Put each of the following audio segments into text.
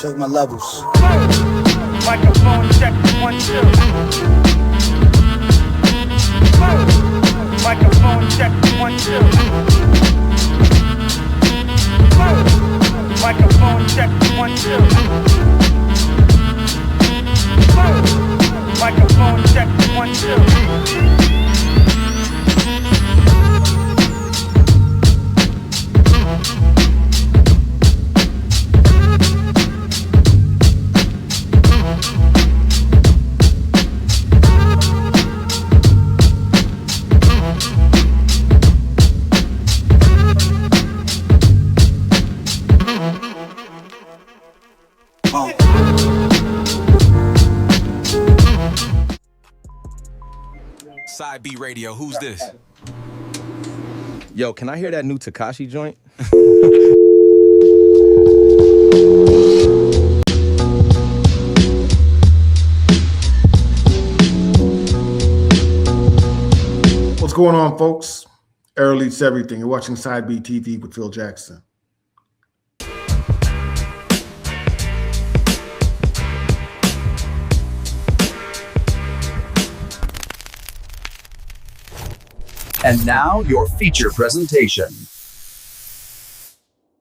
Check my levels. Microphone check 1 2. Microphone check 1 2. Microphone check 1 2. Microphone check 1 2. Side B Radio, who's this? Yo, can I hear that new Tekashi joint? What's going on, folks? Errol Eats Everything. You're watching Side B TV with Phil Jackson. And now, your feature presentation.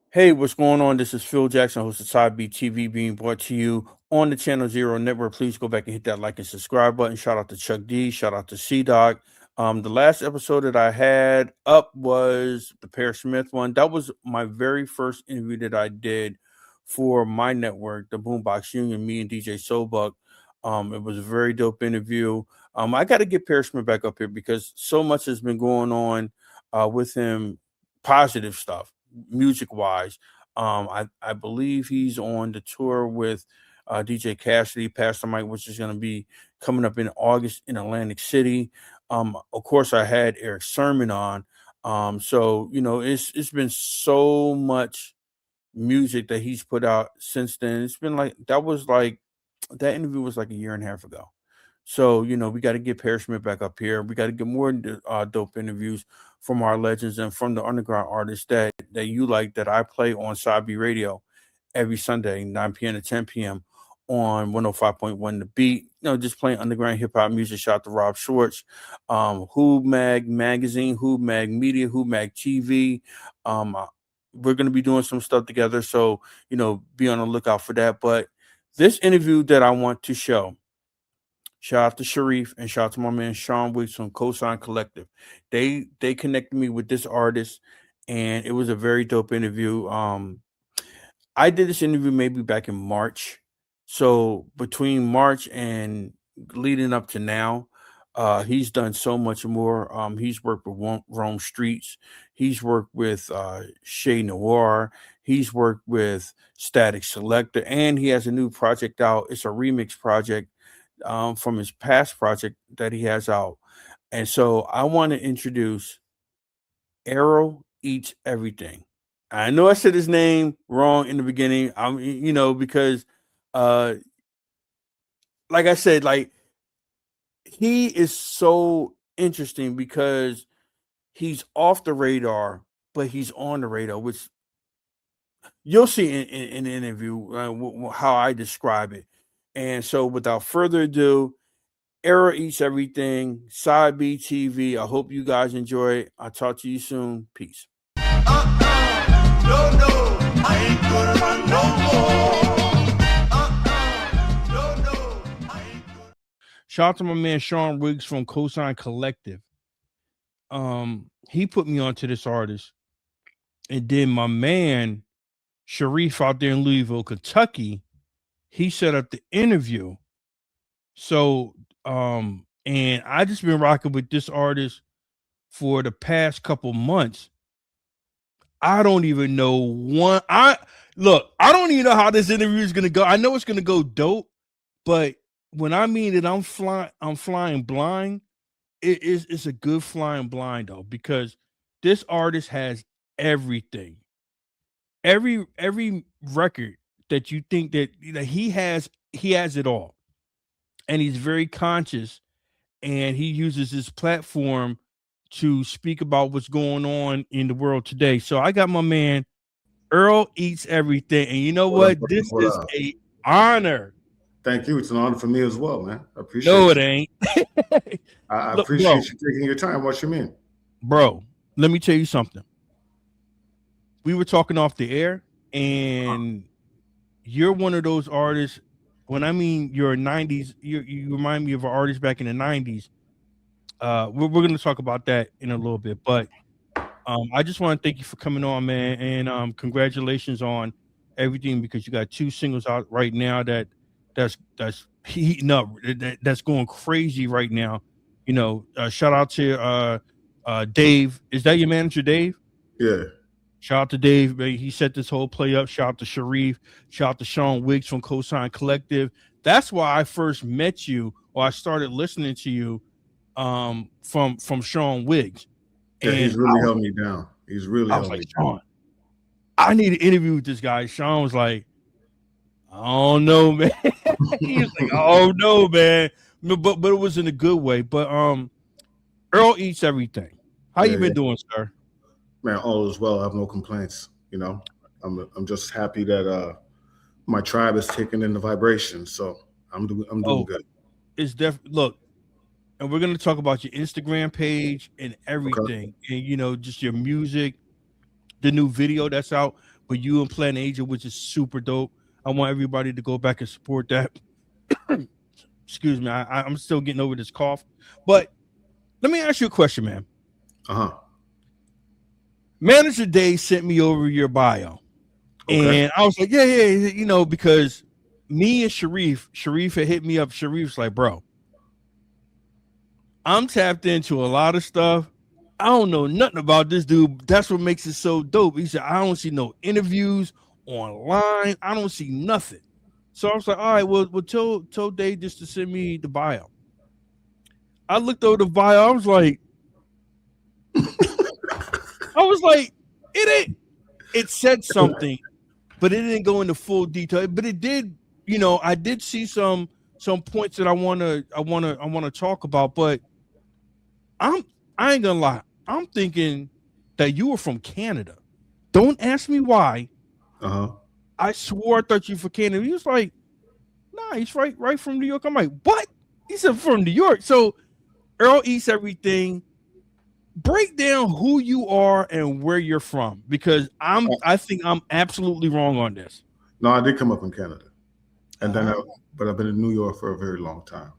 Hey, what's going on? This is Phil Jackson, host of Side B TV, being brought to you on the Channel Zero Network. Please go back and hit that like and subscribe button. Shout out to Chuck D. Shout out to C-Dog. The last episode that I had up was the Pear Smith one. That was my very first interview that I did for my network, the Boombox Union, me and DJ Soulbuck. It was a very dope interview. I got to get Pear Smith back up here because so much has been going on with him, positive stuff, music-wise. I believe he's on the tour with DJ Cassidy, Pastor Mike, which is going to be coming up in August in Atlantic City. Of course, I had Eric Sermon on. So, you know, it's been so much music that he's put out since then. It's been like, that interview was like a year and a half ago. So, you know, we got to get Pear Smith back up here. We got to get more dope interviews from our legends and from the underground artists that you like, that I play on Side B Radio every Sunday, 9 p.m. to 10 p.m. on 105.1 The Beat. You know, just playing underground hip-hop music. Shout out to Rob Schwartz, Who Mag Magazine, Who Mag Media, Who Mag TV. We're going to be doing some stuff together, so, you know, be on the lookout for that. But this interview that I want to show, shout out to Sharif and shout out to my man Sean Weeks from Cosign Collective. They connected me with this artist, and it was a very dope interview. I did this interview maybe back in March. So between March and leading up to now, he's done so much more. He's worked with Rome Streets. He's worked with Shay Noir. He's worked with Static Selector, and he has a new project out. It's a remix project from his past project that he has out. And so I want to introduce Errol Eats Everything. I know I said his name wrong in the beginning. You know, because like I said, like, he is so interesting because he's off the radar, but he's on the radar, which you'll see in the interview how I describe it. And so without further ado, Errol Eats Everything, Side B TV. I hope you guys enjoy it. I'll talk to you soon. Peace. No, I ain't gonna run no more. Shout out to my man Sean Riggs from Cosign Collective. He put me onto this artist, and then my man Sharif out there in Louisville, Kentucky, he set up the interview. So and I just been rocking with this artist for the past couple months. I don't even know I don't even know how this interview is gonna go. I know it's gonna go dope, but when I mean that I'm flying blind, it's a good flying blind though, because this artist has everything. Every record that you think that he has it all. And he's very conscious, and he uses his platform to speak about what's going on in the world today. So I got my man Earl Eats Everything. And you know what? This What is up? a honor. Thank you. It's an honor for me as well, man. I No, appreciate it you. ain't. I Look, bro, appreciate you taking your time. What you mean? bro, let me tell you something. We were talking off the air, and you're one of those artists. When I mean you're a 90s, you remind me of an artist back in the 90s. We're going to talk about that in a little bit, but I just want to thank you for coming on, man, and congratulations on everything, because you got 2 singles out right now that's heating up, that's going crazy right now. You know, shout out to Dave. Is that your manager, Dave? Yeah. Shout out to Dave. Man. He set this whole play up. Shout out to Sharif. Shout out to Sean Wiggs from Cosign Collective. That's why I first met you, or I started listening to you from Sean Wiggs. Yeah, And he's really held me down. He's really I was held like, me down. Sean, I need an interview with this guy. Sean was like, I don't know, man. He was like, oh no, man. But it was in a good way. But Earl Eats Everything. How you been doing, sir? Man, all is well. I have no complaints. You know, I'm just happy that my tribe is taking in the vibration. So I'm doing good. It's look, and we're gonna talk about your Instagram page and everything, and you know, just your music, the new video that's out with you and Planet Asia, which is super dope. I want everybody to go back and support that. Excuse me, I'm still getting over this cough, but let me ask you a question, man. Manager Dave sent me over your bio, and I was like, yeah, you know, because me and Sharif had hit me up. Sharif's like, bro, I'm tapped into a lot of stuff. I don't know nothing about this dude. That's what makes it so dope. He said, I don't see no interviews online. I don't see nothing. So I was like, all right, well tell Dave just to send me the bio. I looked over the bio. I was like, it said something, but it didn't go into full detail. But it did, you know, I did see some points that I wanna talk about, but I ain't gonna lie. I'm thinking that you were from Canada. Don't ask me why. I swore I thought you were from Canada. He was like, nah, he's right from New York. I'm like, what? He said from New York. So Earl Eats Everything. Break down who you are and where you're from, because I think I'm absolutely wrong on this. No, I did come up in Canada, and then but I've been in New York for a very long time.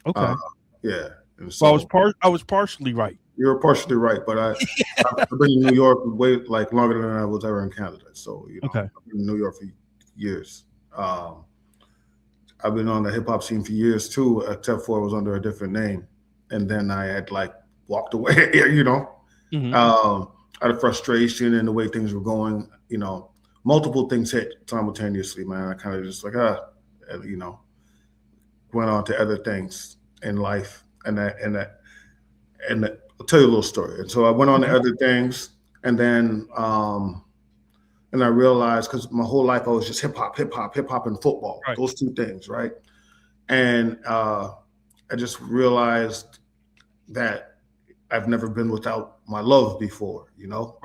Okay. Yeah. And so I was partially right. You're partially right, but I've been in New York way longer than I was ever in Canada. So you know, I've been in New York for years. I've been on the hip hop scene for years too, except for it was under a different name, and then I had walked away. You know, out of frustration and the way things were going. You know, multiple things hit simultaneously, man. I kind of just you know, went on to other things in life, and I'll tell you a little story. And so I went on to other things, and then and I realized, because my whole life I was just hip hop, and football, those 2 things, right? And I just realized that I've never been without my love before, you know,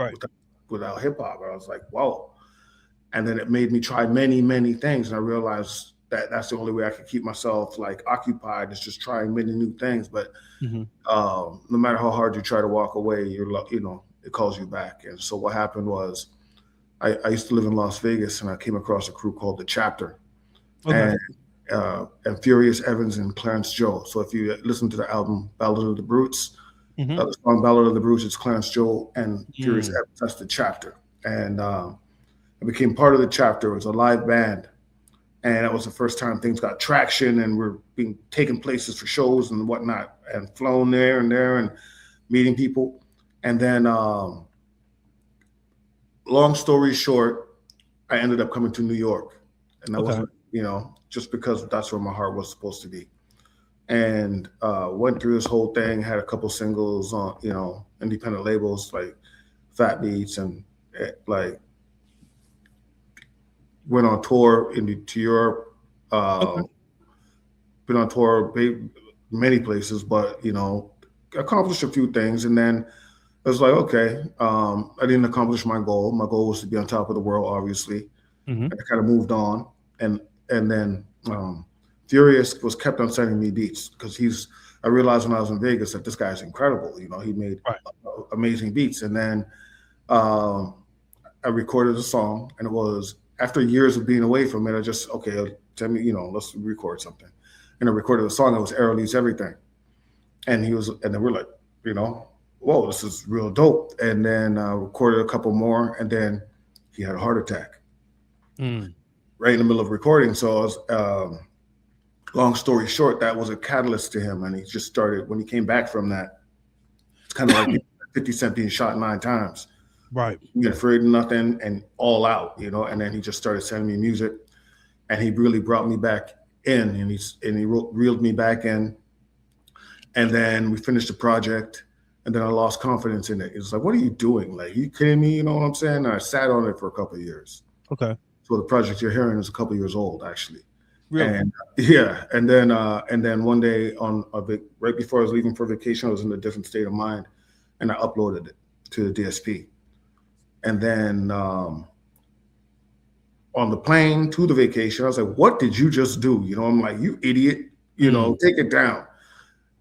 without hip hop. I was like, whoa. And then it made me try many, many things. And I realized that that's the only way I could keep myself occupied, is just trying many new things. But no matter how hard you try to walk away, you know, it calls you back. And so what happened was I used to live in Las Vegas, and I came across a crew called The Chapter. And Furious Evans and Clarence Joe. So if you listen to the album Ballad of the Brutes, the song Ballad of the Brutes, it's Clarence Joe and Furious Evans. That's The Chapter. And I became part of The Chapter. It was a live band. And that was the first time things got traction, and we're being taken places for shows and whatnot, and flown there and meeting people. And then long story short, I ended up coming to New York. And that wasn't, you know, just because that's where my heart was supposed to be. And went through this whole thing, had a couple singles on, you know, independent labels like Fat Beats, and went on tour to Europe, been on tour many places, but, you know, accomplished a few things. And then I was like, okay, I didn't accomplish my goal. My goal was to be on top of the world, obviously. Mhm. And I kind of moved on, and then Furious was kept on sending me beats because I realized when I was in Vegas that this guy's incredible. You know, he made Right. amazing beats, and then um, I recorded a song, and it was after years of being away from it. I just tell me, let's record something, and I recorded a song. It was Errol Eats Everything, and and then we're like, whoa, this is real dope. And then recorded a couple more, and then he had a heart attack Mm. right in the middle of recording. So I was, long story short, that was a catalyst to him, and he just started when he came back from that. It's kind of like 50 Cent being shot 9 times. Right. You get afraid of nothing and all out, and then he just started sending me music, and he really brought me back in, and he reeled me back in, and then we finished the project, and then I lost confidence in it. It's like, what are you doing? Like, you kidding me? You know what I'm saying? And I sat on it for a couple of years. Okay. So the project you're hearing is a couple of years old, actually. Really? And yeah, and then one day right before I was leaving for vacation, I was in a different state of mind, and I uploaded it to the DSP. And then on the plane to the vacation, I was like, "What did you just do?" I'm like, "You idiot! Take it down."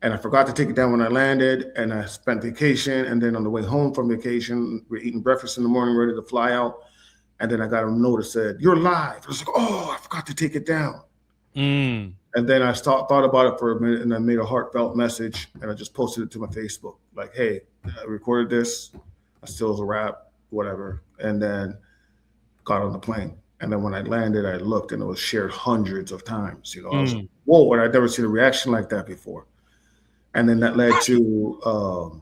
And I forgot to take it down when I landed, and I spent vacation. And then on the way home from vacation, we're eating breakfast in the morning, ready to fly out. And then I got a note that said, "You're live." I was like, "Oh, I forgot to take it down." Mm. And then I thought about it for a minute, and I made a heartfelt message, and I just posted it to my Facebook, like, "Hey, I recorded this. I still was a rap, whatever." And then got on the plane. And then when I landed, I looked, and it was shared hundreds of times. I was like, "Whoa!" And I'd never seen a reaction like that before. And then that led to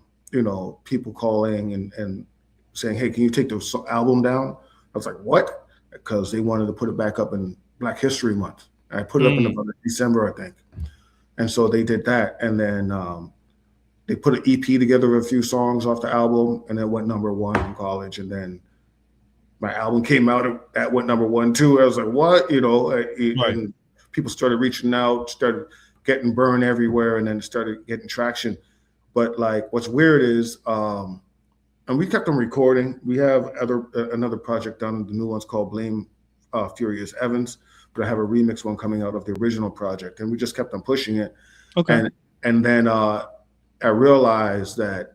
people calling and saying, "Hey, can you take the album down?" I was like, "What?" Because they wanted to put it back up in Black History Month. I put it up in about December, I think. And so they did that. And then they put an EP together of a few songs off the album, and it went #1 in college. And then my album came out, that went #1 too. I was like, "What?" Right. And people started reaching out, started getting burned everywhere, and then started getting traction. But like, what's weird is, and we kept on recording. We have another project done. The new one's called Blame Furious Evans, but I have a remix one coming out of the original project, and we just kept on pushing it. Okay. And then I realized that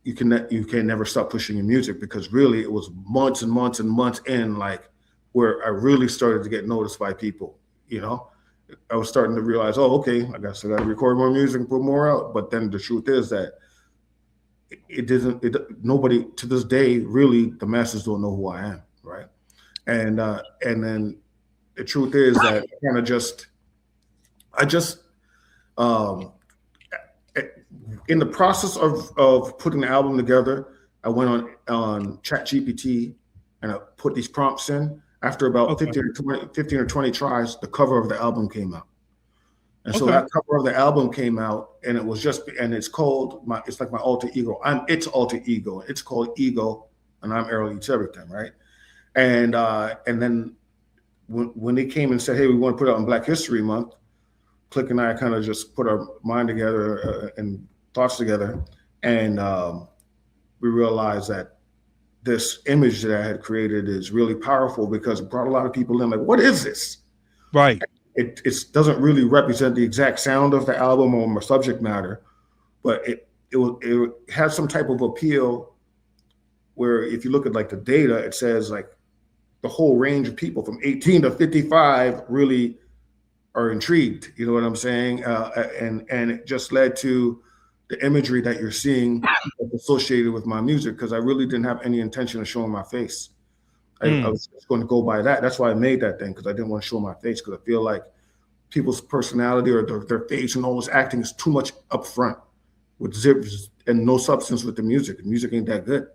you can never stop pushing your music, because really it was months and months and months in, like, where I really started to get noticed by people. I was starting to realize, oh, okay, I guess I got to record more music and put more out. But then the truth is that nobody to this day, really, the masses don't know who I am, right? And then the truth is that I just in the process of putting the album together, I went on ChatGPT and I put these prompts in. After about 15 or 20 tries, the cover of the album came out. And so that cover of the album came out, and it was it's like my alter ego. I'm its alter ego. It's called Ego, and I'm Errol Eats Everything, right? And then when they came and said, "Hey, we want to put it on Black History Month," Click and I kind of just put our mind together and thoughts together, and we realized that this image that I had created is really powerful, because it brought a lot of people in. Like, what is this? Right. It doesn't really represent the exact sound of the album or my subject matter, but it has some type of appeal where, if you look at like the data, it says like the whole range of people from 18 to 55 really are intrigued. You know what I'm saying? And it just led to the imagery that you're seeing associated with my music, because I really didn't have any intention of showing my face. I was just going to go by that. That's why I made that thing, because I didn't want to show my face, because I feel like people's personality or their face and all this acting is too much up front with zips and no substance with the music. The music ain't that good.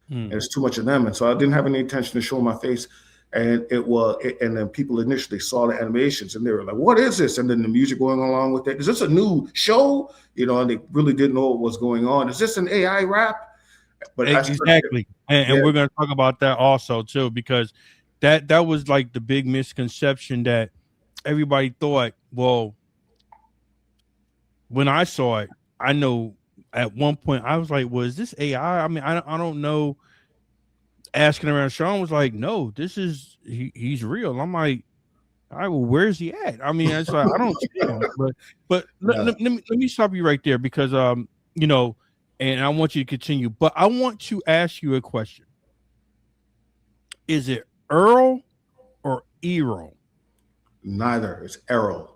And it's too much of them. And so I didn't have any intention of showing my face. And and then people initially saw the animations and they were like, "What is this?" And then the music going along with it. "Is this a new show?" And they really didn't know what was going on. "Is this an AI rap?" But exactly. And we're going to talk about that also too, because that was like the big misconception that everybody thought, well, when I saw it, I know at one point I was like, "Was this AI?" I mean, I don't know. Asking around, Sean was like, "No, this is he's real." I'm like, "All right, well, where's he at?" I mean, it's like I don't see him, but Yeah. let me stop you right there because you know, and I want you to continue, but I want to ask you a question: Is it Earl or Errol? Neither. It's Errol,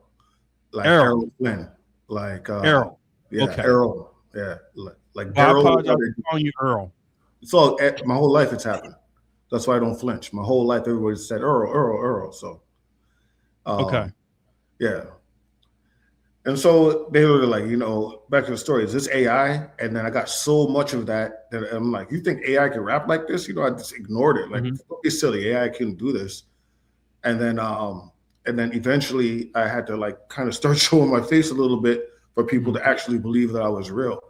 like Errol, Errol Flynn, like Errol. yeah, Okay. Errol, yeah, like Well, I Daryl. apologize for calling you Earl. So my whole life it's happened. That's why I don't flinch. My whole life everybody said Earl, Earl, Earl. So Okay. yeah. And so they were like, back to the story, is this AI? And then I got so much of that I'm like, you think AI can rap like this? I just ignored it. Like, don't be silly. AI couldn't do this. And then eventually I had to like kind of start showing my face a little bit for people to actually believe that I was real.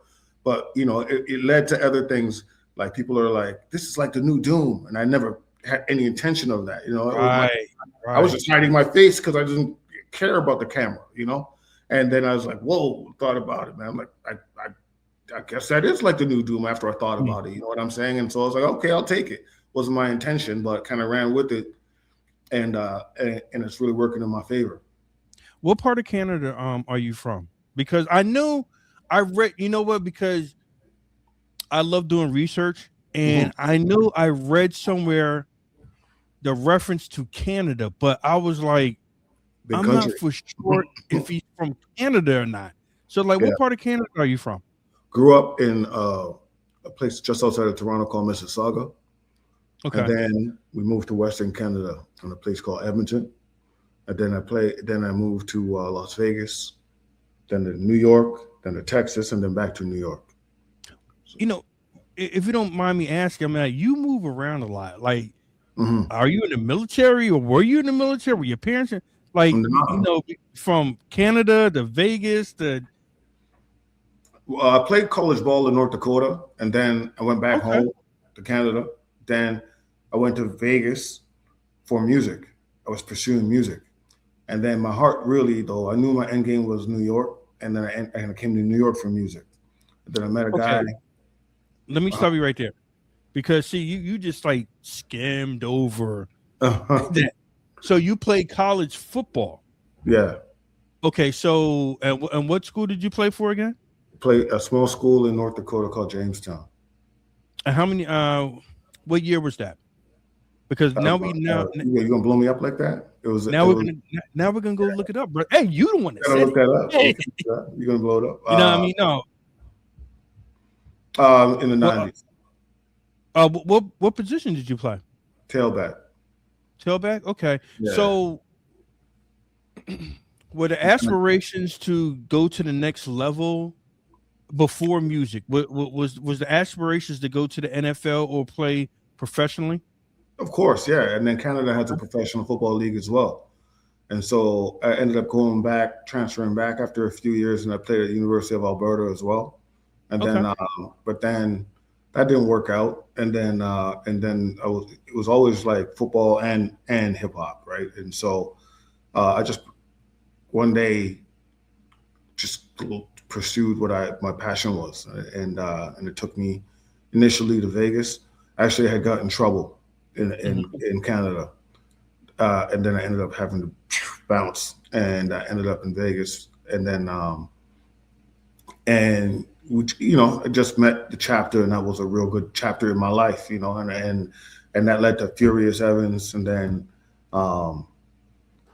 But it led to other things. Like people are like, this is like the new Doom. And I never had any intention of that. I was just hiding my face because I didn't care about the camera, And then I was like, whoa, thought about it, man. I'm like, I guess that is like the new Doom after I thought about it. You know what I'm saying? And so I was like, okay, I'll take it. Wasn't my intention, but kind of ran with it. And it's really working in my favor. What part of Canada are you from? Because I know I read, you know what, because I love doing research and I know I read somewhere the reference to Canada, but I was like, Big I'm country. not for sure if he's from Canada or not. So like, Yeah. what part of Canada are you from? Grew up in a place just outside of Toronto called Mississauga. Okay. And then we moved to Western Canada in a place called Edmonton. And then I moved to Las Vegas, then to New York, then to Texas, and then back to New York. If you don't mind me asking, I mean, like, you move around a lot. Like, are you in the military or were you in the military? Were your parents like, from Canada to Vegas to? I played college ball in North Dakota, and then I went back home to Canada. Then I went to Vegas for music. I was pursuing music. And then my heart really, though, I knew my end game was New York. And then I came to New York for music. And then I met a guy. Let me stop you right there. Because, see, you just like skimmed over that. So you played college football. Yeah. Okay, so and what school did you play for again? Played a small school in North Dakota called Jamestown. And how many? What year was that? Because now you gonna blow me up like that? Now we're gonna go look it up, bro. Hey, you the one that said look that up. Hey. You're gonna blow it up. You know what I mean? No. In the 90s. What position did you play? Tailback. Tailback. Okay. Yeah. So, were the aspirations to go to the next level before music? Was the aspirations to go to the NFL or play professionally? Of course, yeah. And then Canada has a professional football league as well. And so I ended up transferring back after a few years, and I played at the University of Alberta as well. And then, but then that didn't work out. And then it was always like football and hip hop, right? And so I just one day just pursued what my passion was, and it took me initially to Vegas. Actually, I had got in trouble in Canada, and then I ended up having to bounce, and I ended up in Vegas, and then I just met the chapter, and that was a real good chapter in my life, and that led to Furious Evans, and then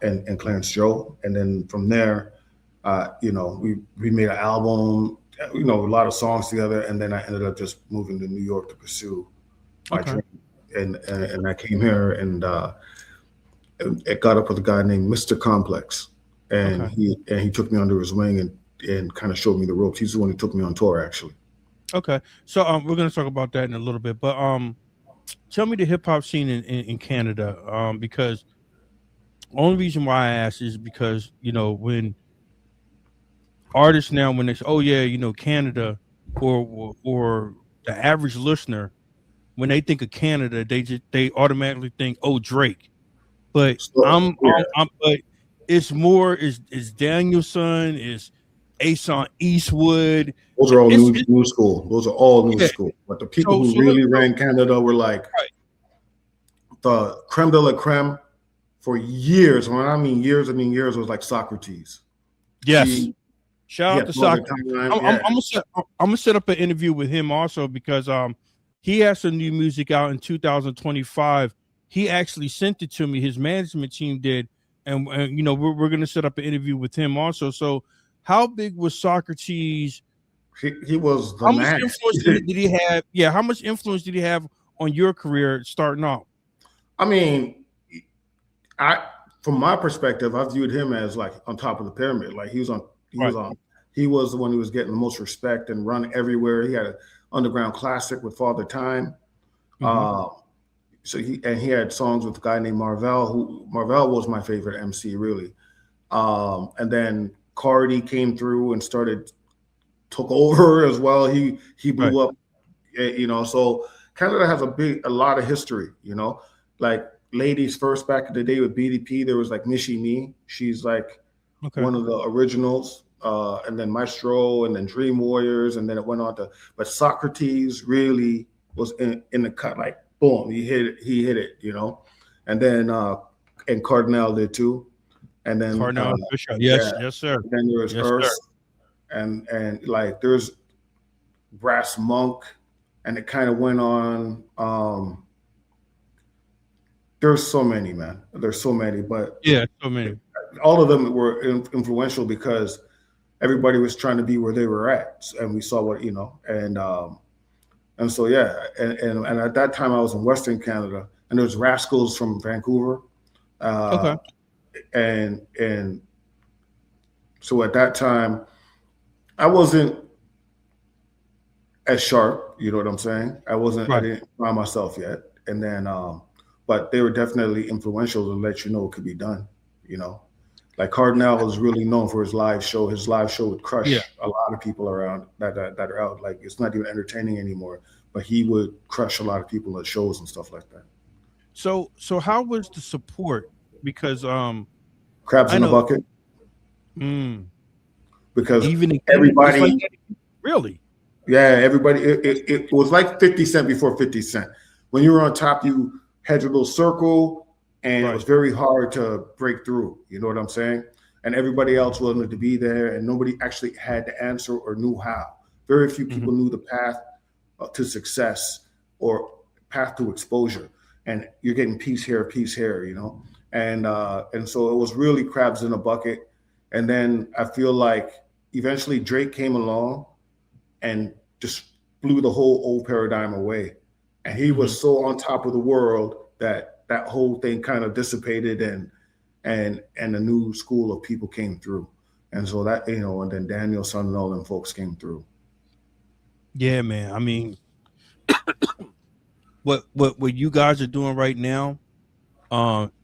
and Clarence Joe, and then from there, we made an album, a lot of songs together, and then I ended up just moving to New York to pursue my dream. And I came here and it got up with a guy named Mr. Complex, and he took me under his wing and kind of showed me the ropes. He's the one who took me on tour, actually. Okay, so we're gonna talk about that in a little bit, but tell me the hip hop scene in Canada, because the only reason why I ask is because when artists now when they say, oh yeah, Canada, or the average listener, when they think of Canada, they automatically think, oh, Drake. But but it's more is Danielson, is Ason Eastwood. Those are all It's, new school. Those are all new yeah. school. But the people who So really ran Canada were like right. the creme de la creme for years. When I mean years, was like Socrates. Yes. Shout out to Soccer. I'm gonna set up an interview with him also because he has some new music out in 2025. He actually sent it to me. His management team did, and you know we're gonna set up an interview with him also. So, how big was Socrates? He was the How man. much influence did he have? Yeah, how much influence did he have on your career starting off? I mean, from my perspective, I viewed him as like on top of the pyramid. Like he was the one who was getting the most respect and run everywhere. He had an underground classic with Father Time. So he had songs with a guy named Marvell. Marvell was my favorite MC, really. And then Cardi came through and took over as well. He blew up, you know. So Canada has a lot of history, you know. Like ladies first back in the day with BDP, there was like Mishi Me. She's like one of the originals. And then Maestro, and then Dream Warriors, and then it went on to. But Socrates really was in the cut, like boom, he hit it, you know. And then and Cardinal did too. And then Cardinal, yes, sir. And then there was Earth, and like there's Brass Monk, and it kind of went on. There's so many, man. There's so many, but yeah, so many. All of them were influential because everybody was trying to be where they were at, and we saw what, you know, and so yeah, and at that time I was in Western Canada, and there was Rascals from Vancouver, and so at that time I wasn't as sharp, you know what I'm saying? I didn't find myself yet, and then but they were definitely influential to let you know it could be done, you know. Like Cardinal was really known for his live show. His live show would crush a lot of people around that are out. Like it's not even entertaining anymore, but he would crush a lot of people at shows and stuff like that. So how was the support? Because crabs in the bucket. Because even everybody like really, yeah, everybody. It was like 50 Cent before 50 Cent. When you were on top, you had your little circle. And it was very hard to break through, you know what I'm saying? And everybody else wanted to be there, and nobody actually had the answer or knew how. Very few people knew the path to success or path to exposure. And you're getting piece here, you know? And so it was really crabs in a bucket. And then I feel like eventually Drake came along and just blew the whole old paradigm away. And he was so on top of the world that whole thing kind of dissipated, and a new school of people came through. And so that, you know, and then Daniel, Son, and all them folks came through. Yeah, man. I mean, what you guys are doing right now,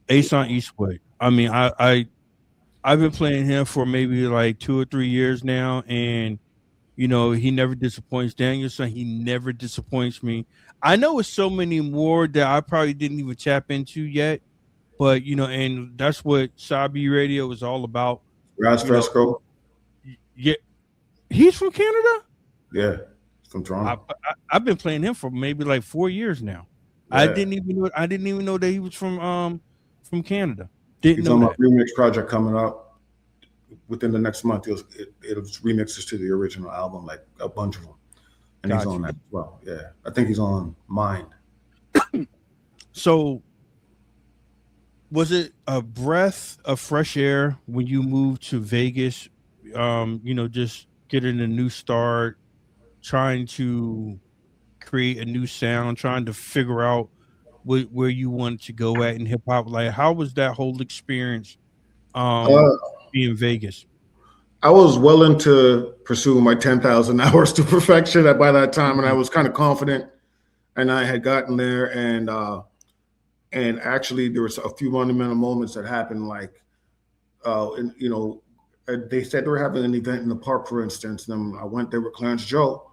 Ason Eastwood. I mean, I've been playing him for maybe like 2 or 3 years now, and you know, he never disappoints. Danielson, he never disappoints me. I know it's so many more that I probably didn't even tap into yet, but you know, and that's what Sabi Radio is all about. Raz Fresco. Yeah, he's from Canada. Yeah, from Toronto. I've been playing him for maybe like 4 years now. Yeah. I didn't even know that he was from Canada. He's on my remix project coming up. Within the next month, it'll remixes to the original album, like a bunch of them, and he's on that as well. Yeah, I think he's on Mind. So, was it a breath of fresh air when you moved to Vegas? You know, just getting a new start, trying to create a new sound, trying to figure out where you wanted to go at in hip hop. Like, how was that whole experience? Be in Vegas. I was willing to pursue my 10,000 hours to perfection by that time, and I was kind of confident, and I had gotten there, and actually there was a few monumental moments that happened, like, and, you know, they said they were having an event in the park, for instance, and I went there with Clarence Joe,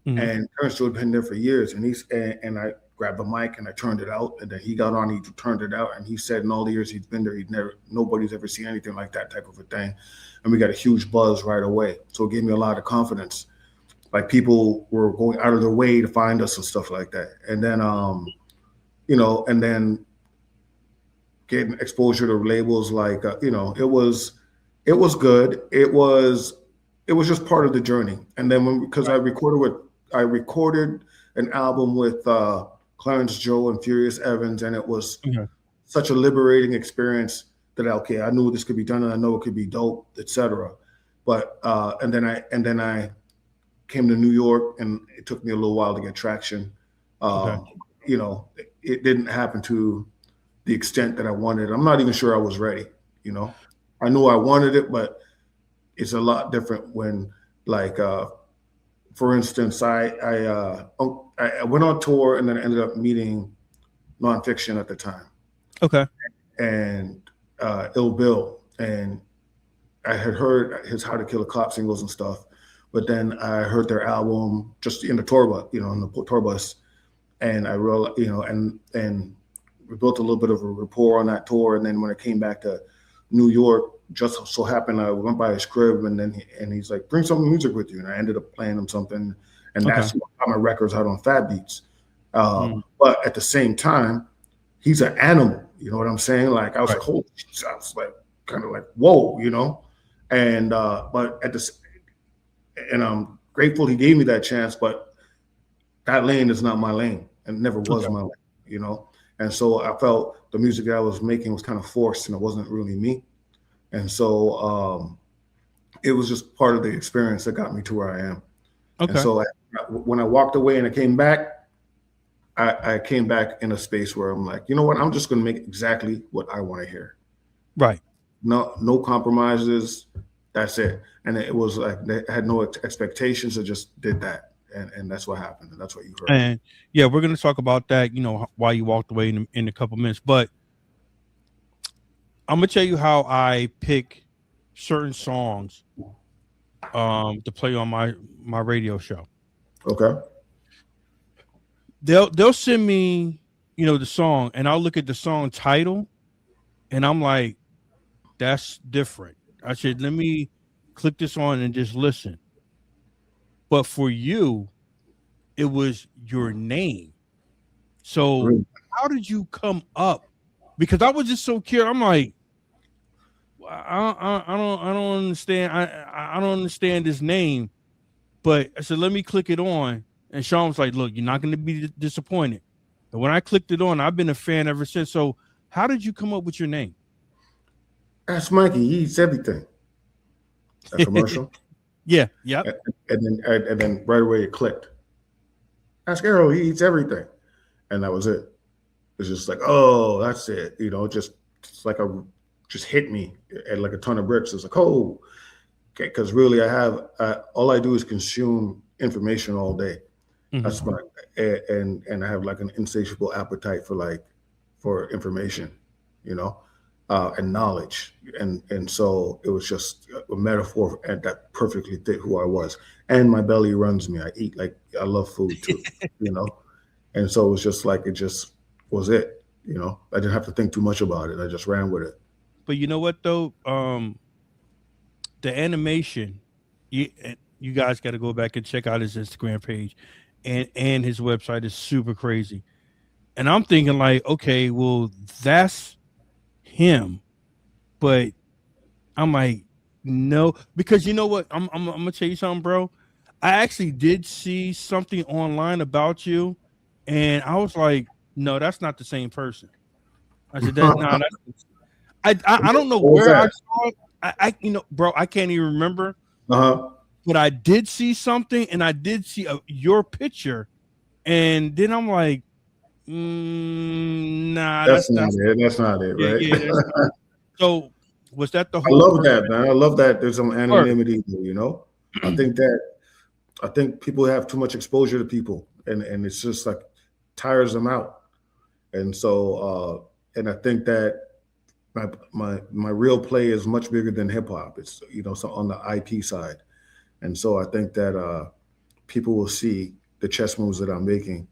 and Clarence Joe had been there for years, and I grabbed the mic and I turned it out, and then he got on, he turned it out, and he said in all the years he's been there, nobody's ever seen anything like that type of a thing. And we got a huge buzz right away. So it gave me a lot of confidence. Like people were going out of their way to find us and stuff like that. And then, and then getting exposure to labels like, it was good. It was just part of the journey. And then because I recorded an album with Clarence Joe and Furious Evans, and it was such a liberating experience that I knew this could be done, and I know it could be dope, etc. But and then I came to New York, and it took me a little while to get traction. It didn't happen to the extent that I wanted. I'm not even sure I was ready. I knew I wanted it, but it's a lot different when, like, for instance, I went on tour and then I ended up meeting Nonfiction at the time. Okay. And Ill Bill, and I had heard his How to Kill a Cop singles and stuff, but then I heard their album just in the tour bus, in the tour bus, and I realized, and we built a little bit of a rapport on that tour. And then when I came back to New York, just so happened I went by his crib, and he's like, bring some music with you, and I ended up playing him something, and that's how my record's out on Fat Beats. But at the same time, he's an animal. You know what I'm saying? Like, I was like, holy shit. I was like, kind of like, whoa, and but and I'm grateful he gave me that chance, but that lane is not my lane, and never was my lane, And so I felt the music that I was making was kind of forced, and it wasn't really me. And so it was just part of the experience that got me to where I am. Okay. And so when I walked away and I came back, I came back in a space where I'm like, you know what? I'm just going to make exactly what I want to hear. Right. No compromises. That's it. And it was like, they had no expectations. I just did that. And that's what happened. And that's what you heard. And yeah, we're going to talk about that, why you walked away in a couple minutes. But I'm going to tell you how I pick certain songs to play on my radio show. Okay. They'll send me, the song, and I'll look at the song title, and I'm like, that's different. I said, let me click this on and just listen. But for you, it was your name. So how did you come up? Because I was just so curious. I'm like, I don't understand. I don't understand this name. But I said, let me click it on. And Sean was like, look, you're not going to be disappointed. And when I clicked it on, I've been a fan ever since. So how did you come up with your name? Ask Mikey. He eats everything. A commercial. Yeah. Yep. And then right away it clicked. Ask Errol. He eats everything. And that was it. It's just like, oh, that's it. It's like just hit me at like a ton of bricks. It's like, oh, okay. Because really all I do is consume information all day. Mm-hmm. That's my, and I have like an insatiable appetite for information, and knowledge. And so it was just a metaphor that perfectly fit who I was. And my belly runs me. I eat, I love food too, And so it was just like, it just was it, I didn't have to think too much about it. I just ran with it. But you know what though? The animation, you guys got to go back and check out his Instagram page, and his website is super crazy. And I'm thinking like, okay, well, that's him. But I'm like, no, because you know what? I'm gonna tell you something, bro. I actually did see something online about you, and I was like, no, that's not the same person. I said, I don't know where I saw it. Bro, I can't even remember. But I did see something, and I did see your picture, and then I'm like, nah, that's not it. That's not it, right? Yeah, that's not it. So was that the whole? I love that, man. I love that. There's some anonymity, I think people have too much exposure to people, and it's just like tires them out. And so, and I think that my real play is much bigger than hip hop. It's so on the IP side. And so I think that people will see the chess moves that I'm making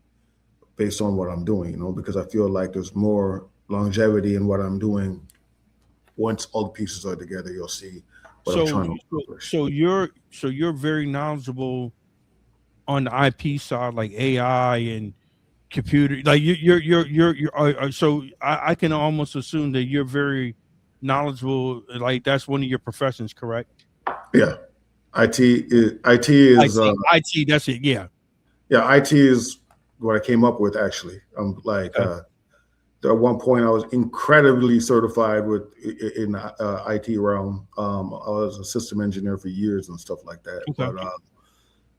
based on what I'm doing, because I feel like there's more longevity in what I'm doing. Once all the pieces are together, you'll see what I'm So trying to accomplish. you're very knowledgeable on the IP side, like AI and computer. Like so I can almost assume that you're very knowledgeable. Like that's one of your professions, correct? Yeah, IT is IT. That's it. Yeah. yeah, IT is what I came up with actually. Okay. At one point I was incredibly certified in IT realm. I was a system engineer for years and stuff like that. Okay.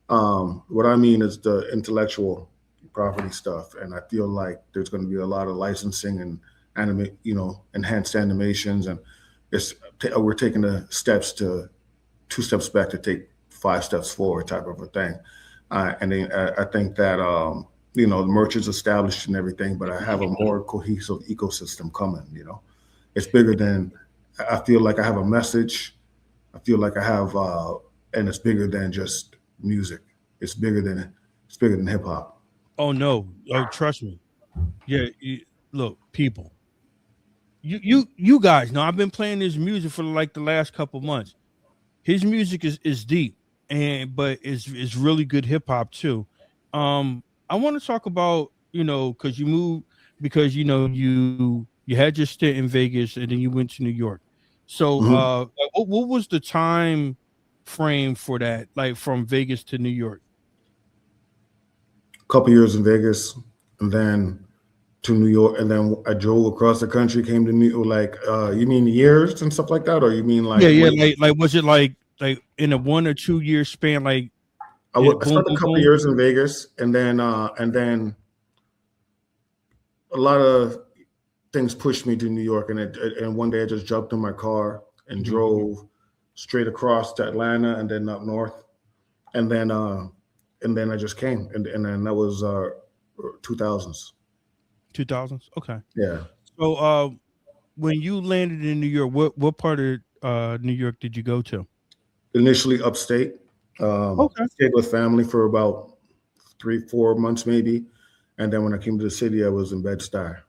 But what I mean is the intellectual property stuff, and I feel like there's going to be a lot of licensing and enhanced animations, and we're taking the steps to 2 steps back to take 5 steps forward, type of a thing. And then I think that the merchant's established and everything, but I have a more cohesive ecosystem coming. It's bigger than. I feel like I have a message. I feel like I have, and it's bigger than just music. It's bigger than hip hop. Oh no! Oh, trust me. Yeah. Look, people. You guys know I've been playing this music for like the last couple months. His music is deep, but it's really good hip hop too. I want to talk about because you moved, because you had your stint in Vegas and then you went to New York. So Mhm. what was the time frame for that, like from Vegas to New York? A couple years in Vegas, and then to New York, and then I drove across the country, came to New York. Like, you mean years and stuff like that, or you mean like? Yeah, like was it like in a 1 or 2 year span, like I boom spent a boom couple boom? years in Vegas, and then a lot of things pushed me to New York, and one day I just jumped in my car and Mhm. drove straight across to Atlanta and then up north, and then I just came, and then that was 2000s. 2000s. Okay. Yeah, So when you landed in New York, what part of New York did you go to? initially upstate. Okay. Stayed with family for about 3-4 months maybe, and then when I came to the city, I was in Bed-Stuy.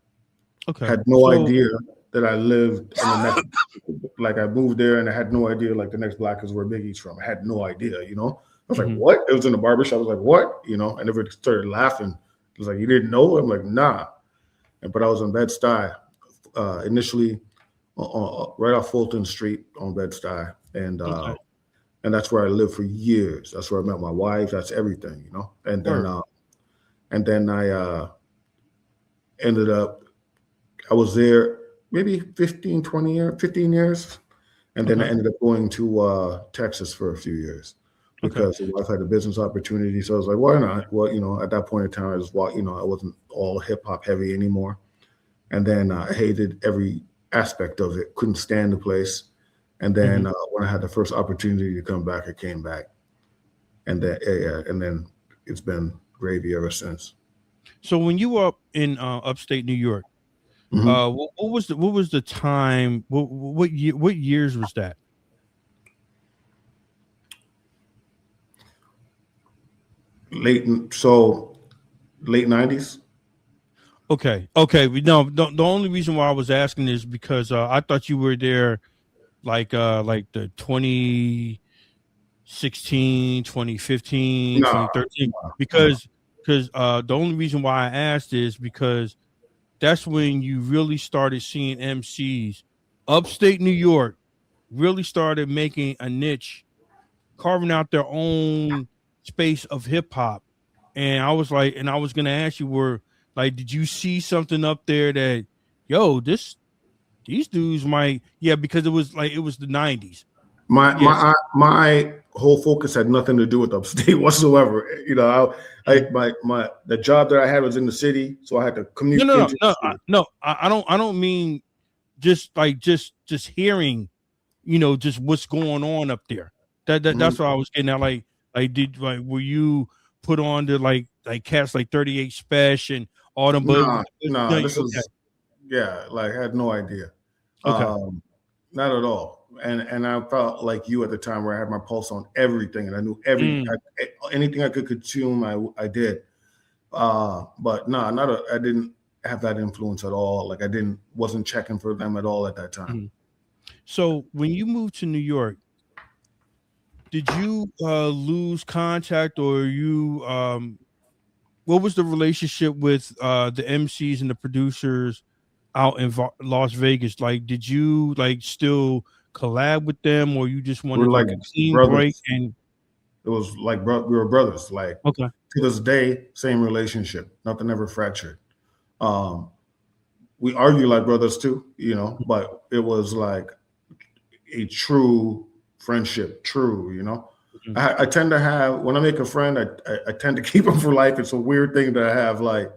Okay. Had no So idea that I lived in the next. Like, I moved there and I had no idea like the next block is where Biggie's from. I had no idea. I was like, mhm. what? It was in the barbershop. I was like, what? I never started laughing. It was like, you didn't know? I'm like, nah. But I was in Bed-Stuy initially, right off Fulton Street on Bed-Stuy, Okay. and that's where I lived for years. That's where I met my wife. That's everything. Word. And then I ended up. I was there maybe 15 years. And then I Okay. ended up going to Texas for a few years Okay. because the wife had a business opportunity. So I was like, why not? Well, at that point in time, I wasn't all hip hop heavy anymore. And then I hated every aspect of it, couldn't stand the place. And then when I had the first opportunity to come back, I came back. And then it's been gravy ever since. So when you were up in upstate New York, Mhm. what was the time? What years was that? So late 90s. Okay. Okay. No, the only reason why I was asking is because I thought you were there like the 2016, 2015, No, 2013. no. Because the only reason why I asked is because that's when you really started seeing MCs upstate New York really started making a niche, carving out their own space of hip hop. And I was gonna ask you, did you see something up there that, yo, these dudes might, yeah, because it was the 90s. Yes. My whole focus had nothing to do with upstate whatsoever. Mhm. The job that I had was in the city, so I had to No, commute no, no, into the no, city. no. I don't mean just hearing, just what's going on up there. Mhm. That's what I was getting at. Were you put on to like cats like 38 Special and all them? But no, Nah, this okay, is yeah, like I had no idea. okay. Um, Not at all. And I felt like you at the time where I had my pulse on everything and I knew Mm, anything I could consume, I did. But no, I didn't have that influence at all. Like wasn't checking for them at all at that time. Mhm. So when you moved to New York, did you lose contact, or you what was the relationship with the MCs and the producers out in Las Vegas? Like, did you like still collab with them, or you just We were wanted like like a clean break? brothers. And It was like we were brothers. Like okay, to this day, same relationship. Nothing ever fractured. Um, we argue like brothers too, but it was like a true friendship. True, Mhm. I tend to have when I make a friend, I tend to keep them for life. It's a weird thing to have. Like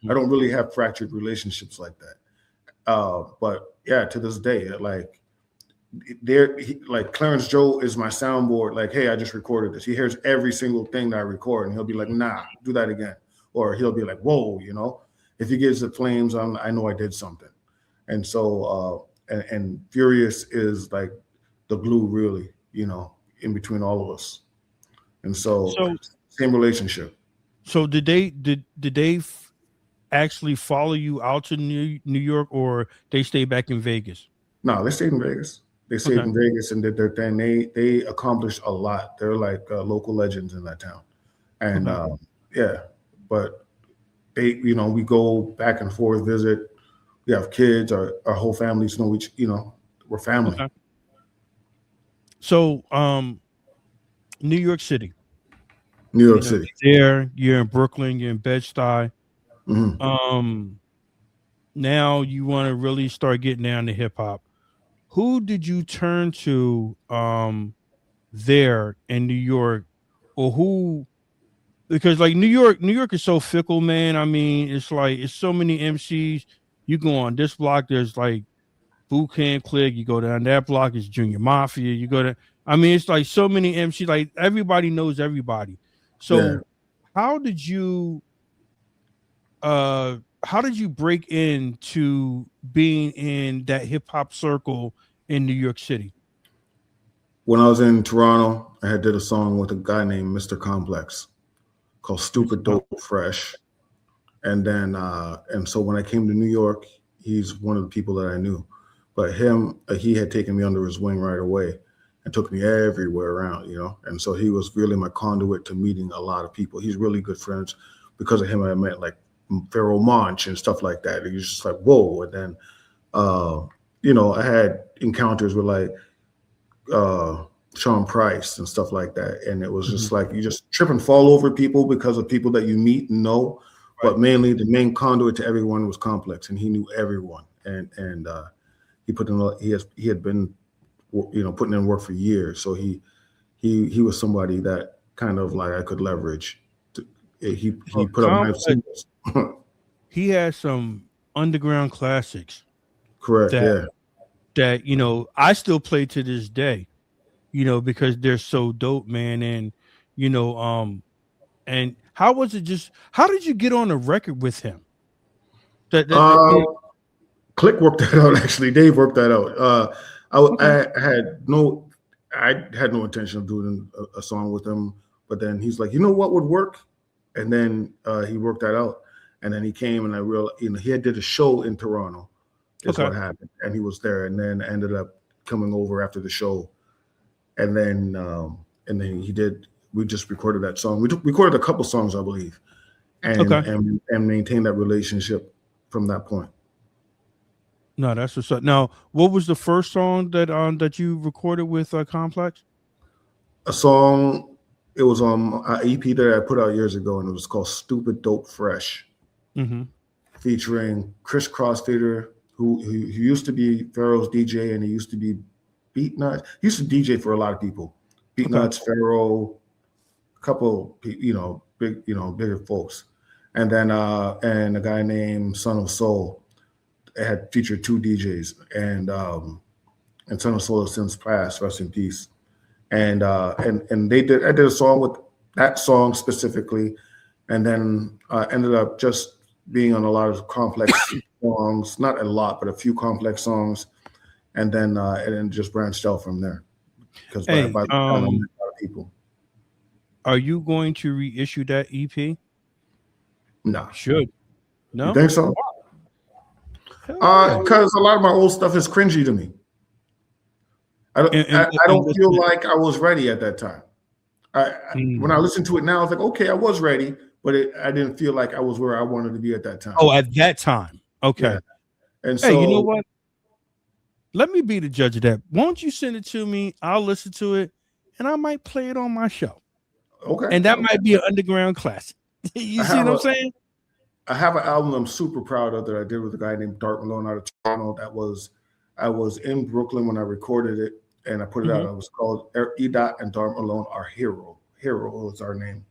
I don't really have fractured relationships like that. But yeah, to this day, like like Clarence Joe is my soundboard. Like, hey, I just recorded this. He hears every single thing that I record, and he'll be like, "Nah, do that again," or he'll be like, "Whoa," If he gives the flames, I know I did something. And so, and Furious is like the glue, really, in between all of us. And so, so same relationship. so did they actually follow you out to New York, or they stay back in Vegas? No, they stayed in Vegas. They stayed Okay, in Vegas and did their thing. They accomplished a lot. They're like local legends in that town. And okay, yeah, but we go back and forth, visit. We have kids. Our whole families know we're family. okay. So, New York City. New York City. You're in Brooklyn, you're in Bed-Stuy. Hmm. Um, Now you want to really start getting down to hip hop. Who did you turn to there in New York, or who? Because like New York is so fickle, man. I mean, it's like it's so many MCs. You go on this block, there's like Boot Camp Click. You go down that block, it's Junior Mafia. You go to, I mean, it's like so many MCs. Like everybody knows everybody. Yeah. So how did you how did you break into being in that hip hop circle in New York City? When I was in Toronto, I had did a song with a guy named Mr. Complex called "Stupid Dope Fresh," and then and so when I came to New York, he's one of the people that I knew. But he had taken me under his wing right away and took me everywhere around, And so he was really my conduit to meeting a lot of people. He's really good friends. Because of him, I met like Pharaoh Monch and stuff like that. It was just like, whoa. And then, I had encounters with like Sean Price and stuff like that. And it was just like, you just trip and fall over people because of people that you meet and know. Right. But mainly the main conduit to everyone was Complex, and he knew everyone. And he put in he had been putting in work for years, so he was somebody that kind of like I could leverage. He put up my singles. He has some underground classics Correct. that Yeah. I still play to this day, because they're so dope, man. And and how was it? Just how did you get on a record with him? Click worked that out. Actually, Dave worked that out. Okay. I had no intention of doing a song with him, but then he's like, you know what would work, and then he worked that out, and then he came, and I realized, he had did a show in Toronto, is Okay. what happened, and he was there, and then I ended up coming over after the show, and then we just recorded that song. We recorded a couple songs, I believe, and Okay. and maintained that relationship from that point. No, that's what's up. Now, what was the first song that you recorded with Complex? A song, it was on an EP that I put out years ago, and it was called "Stupid Dope Fresh," Mm-hmm. featuring Chris Crossfader, who used to be Pharaoh's DJ, and he used to be Beat Nuts. He used to DJ for a lot of people. Beat Okay. Nuts, Pharaoh, a couple, bigger folks, and then and a guy named Son of Soul. It had featured two DJs, and Son of Soul has since passed, rest in peace. And I did a song with that song specifically, and then ended up just being on a lot of Complex songs, not a lot, but a few Complex songs, and then just branched out from there. Because by Hey, the time I met a lot of people. are you going to reissue that EP? No. Should. You No? think so? Hell yeah. Because a lot of my old stuff is cringy to me. I don't feel like I was ready at that time. When I listen to it now, it's like, okay, I was ready, but I didn't feel like I was where I wanted to be at that time. Oh, at that time. Okay. Yeah. And Hey, so, you know what? Let me be the judge of that. Won't you send it to me? I'll listen to it, and I might play it on my show. okay. And that might be an underground classic. You see what I'm saying? I have an album I'm super proud of that I did with a guy named Dart Malone out of Toronto. I was in Brooklyn when I recorded it, and I put it out. It was called E. and Dart Malone Are Hero. Hero is our name.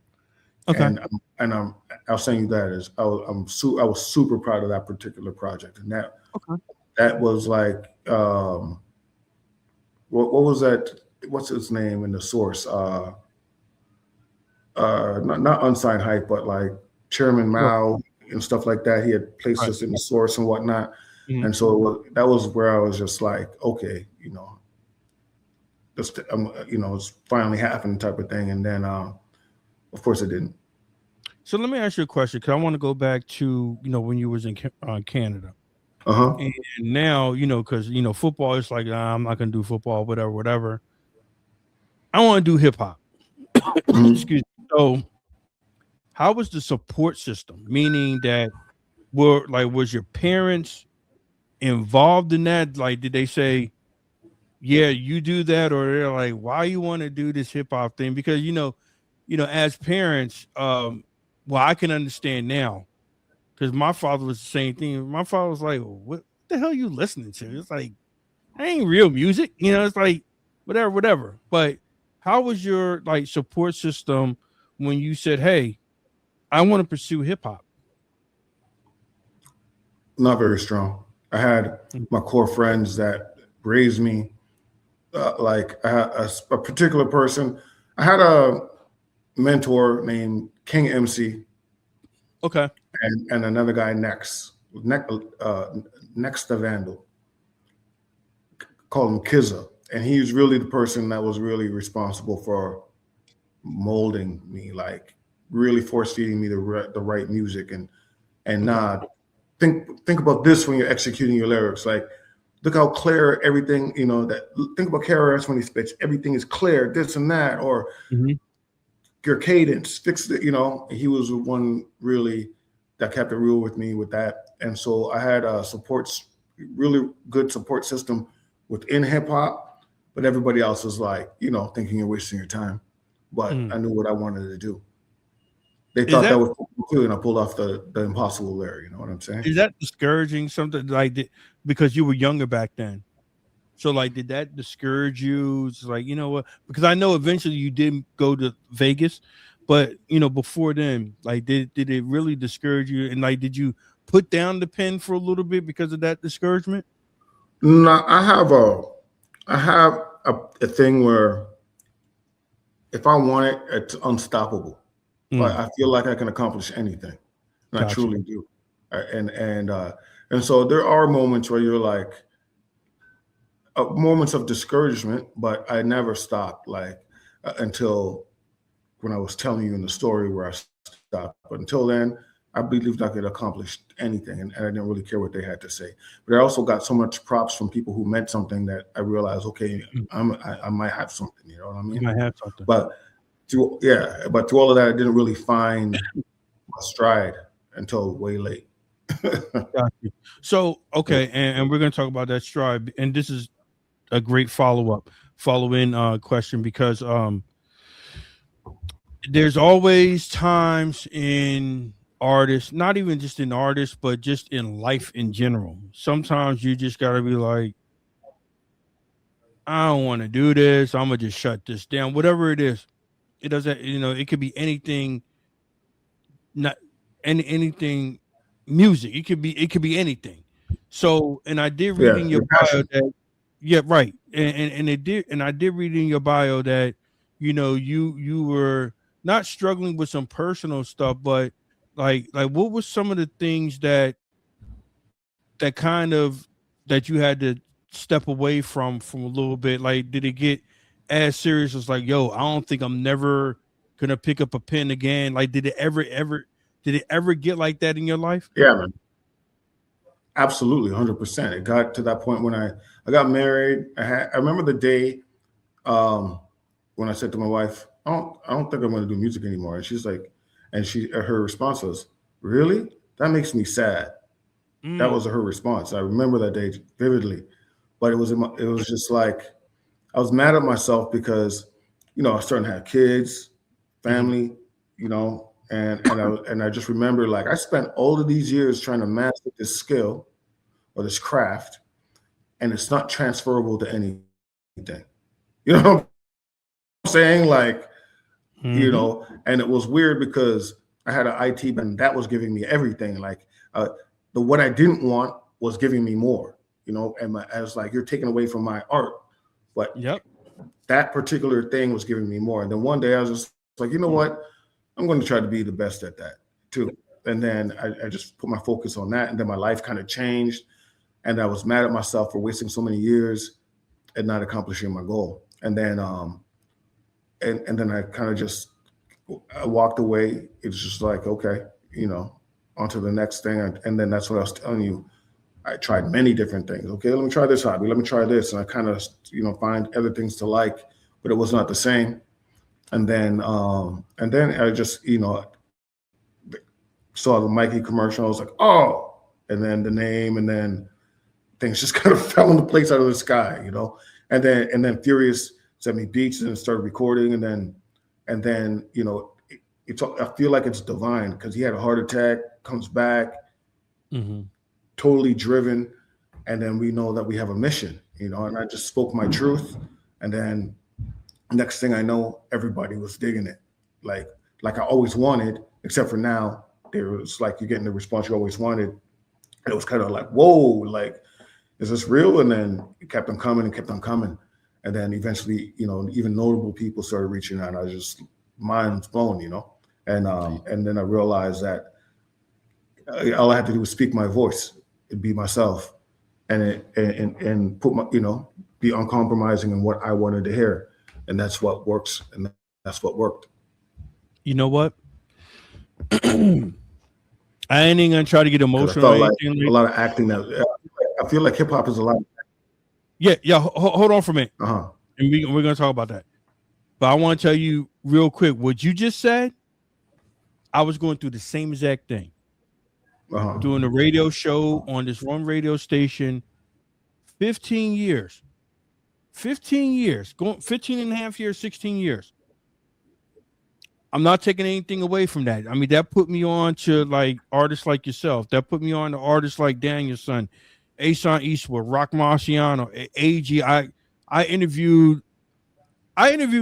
Okay. And I'll send you that. I was super proud of that particular project, and that was like what was that? What's his name in the source? Not Unsigned Hype, but like Chairman Mao and stuff like that. He had placed us in the source and whatnot. And so that was where I was just like, okay, it's finally happened type of thing. And then, of course, it didn't. So let me ask you a question, because I want to go back to when you was in Canada. And now because football is like, I'm not gonna do football, whatever. I want to do hip hop. Excuse me. So, how was the support system? Meaning that was your parents involved in that? Like, did they say, yeah, you do that, or they're like, why you want to do this hip hop thing? Because as parents, well, I can understand now, because my father was the same thing. My father was like, what the hell are you listening to? It's like, that ain't real music, it's like whatever. But how was your support system when you said, hey, I want to pursue hip hop? Not very strong. I had my core friends that raised me. Like I had a particular person. I had a mentor named King MC. Okay. And another guy next the Vandal. Call him Kizza. And he's really the person that was really responsible for molding me, like really force feeding me the right music and think about this when you're executing your lyrics. Like, look how clear everything, think about KRS when he spits, everything is clear, this and that, or your cadence, fix it, he was the one really that kept it real with me with that. And so I had a really good support system within hip hop, but everybody else was like, thinking you're wasting your time. But I knew what I wanted to do. They thought that was cool too, and I pulled off the impossible there. You know what I'm saying? Is that discouraging? Something because you were younger back then? So did that discourage you? It's like, you know what? Because I know eventually you did go to Vegas, but before then, did it really discourage you? And did you put down the pen for a little bit because of that discouragement? No, I have a thing where if I want it, it's unstoppable. I feel like I can accomplish anything, and I truly do. And so there are moments where you're like moments of discouragement, but I never stopped until when I was telling you in the story where I stopped. But until then, I believed I could accomplish anything, and I didn't really care what they had to say. But I also got so much props from people who meant something that I realized, okay, I might have something. You know what I mean? You might have something. But through all of that, I didn't really find my stride until way late. Got you. So, okay, and we're going to talk about that stride, and this is a great follow-in question, because there's always times in artists, not even just in artists, but just in life in general. Sometimes you just got to be like, I don't want to do this. I'm going to just shut this down. Whatever it is. It doesn't, it could be anything, anything music. It could be anything. So, and I did read in your bio that, right. And I did read in your bio that, you were not struggling with some personal stuff, but like what was some of the things that you had to step away from a little bit? Like, did it get as serious as like, yo, I don't think I'm never gonna pick up a pen again? Like, did it ever Did it ever get like that in your life? Yeah, man. Absolutely, 100%. It got to that point when I got married. I remember the day when I said to my wife, I don't think I'm going to do music anymore. And she's like, and her response was, really? That makes me sad. That was her response. I remember that day vividly, but it was just like, I was mad at myself because, you know, I was starting to have kids, family, you know, and I just remember, like, I spent all of these years trying to master this skill or this craft, and it's not transferable to anything. You know what I'm saying? Like, you know, and it was weird because I had an IT and that was giving me everything. Like, the what I didn't want was giving me more, you know, and I was like, you're taking away from my art. But that particular thing was giving me more. And then one day I was just like, you know what? I'm going to try to be the best at that too. And then I just put my focus on that. And then my life kind of changed. And I was mad at myself for wasting so many years and not accomplishing my goal. And then, and then I kind of just I walked away. It's just like, okay, you know, on to the next thing. And then that's what I was telling you. I tried many different things. Okay, let me try this hobby. Let me try this. And I kind of, you know, find other things to like, but it was not the same. And then I just, you know, saw the Mikey commercial. I was like, oh, and then the name, and then things just kind of fell into place out of the sky, you know. And then Furious sent me beats and started recording, and then you know, I feel like it's divine because he had a heart attack, comes back, totally driven, and then we know that we have a mission, you know. And I just spoke my truth, and then next thing I know, everybody was digging it, like I always wanted, except for now, it was like you're getting the response you always wanted. And it was kind of like, whoa, like, is this real? And then it kept on coming and kept on coming. And then eventually, you know, even notable people started reaching out. I was just mind blown, you know. And then I realized that all I had to do was speak my voice, and be myself, and put my, you know, be uncompromising in what I wanted to hear. And that's what works, and that's what worked. You know what? I ain't even gonna try to get emotional. I felt like a lot of acting. I feel like hip hop is a lot. Yeah. Hold on for a minute, and we're gonna talk about that. But I want to tell you real quick what you just said. I was going through the same exact thing. Doing a radio show on this one radio station, 15 years, going 15 and a half years, 16 years. I'm not taking anything away from that. I mean, that put me on to like artists like yourself. That put me on to artists like Danielson, Ason Eastwood, Rock Marciano, AG. I interviewed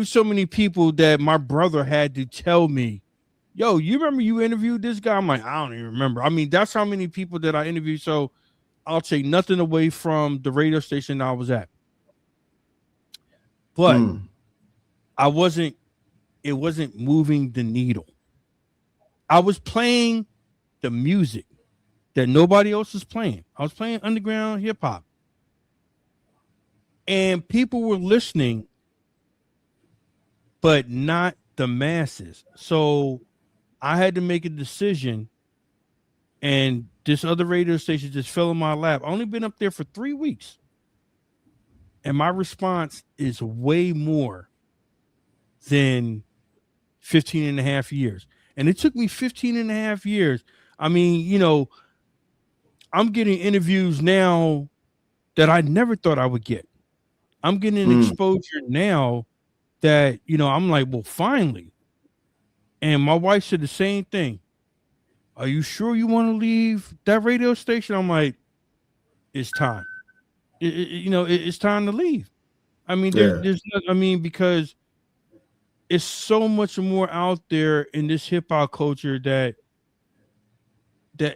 so many people that my brother had to tell me, yo, you remember you interviewed this guy? I'm like, I don't even remember. I mean, that's how many people that I interviewed. So I'll take nothing away from the radio station I was at. But it wasn't moving the needle. I was playing the music that nobody else was playing. I was playing underground hip hop. And people were listening, but not the masses. So I had to make a decision, and this other radio station just fell in my lap. I only been up there for 3 weeks. And my response is way more than 15 and a half years. And it took me 15 and a half years. I mean, you know, I'm getting interviews now that I never thought I would get. I'm getting an exposure now that, you know, I'm like, well, finally. And my wife said the same thing. Are you sure you want to leave that radio station? I'm like, it's time. It's time to leave. I mean, there's no, I mean, because it's so much more out there in this hip hop culture that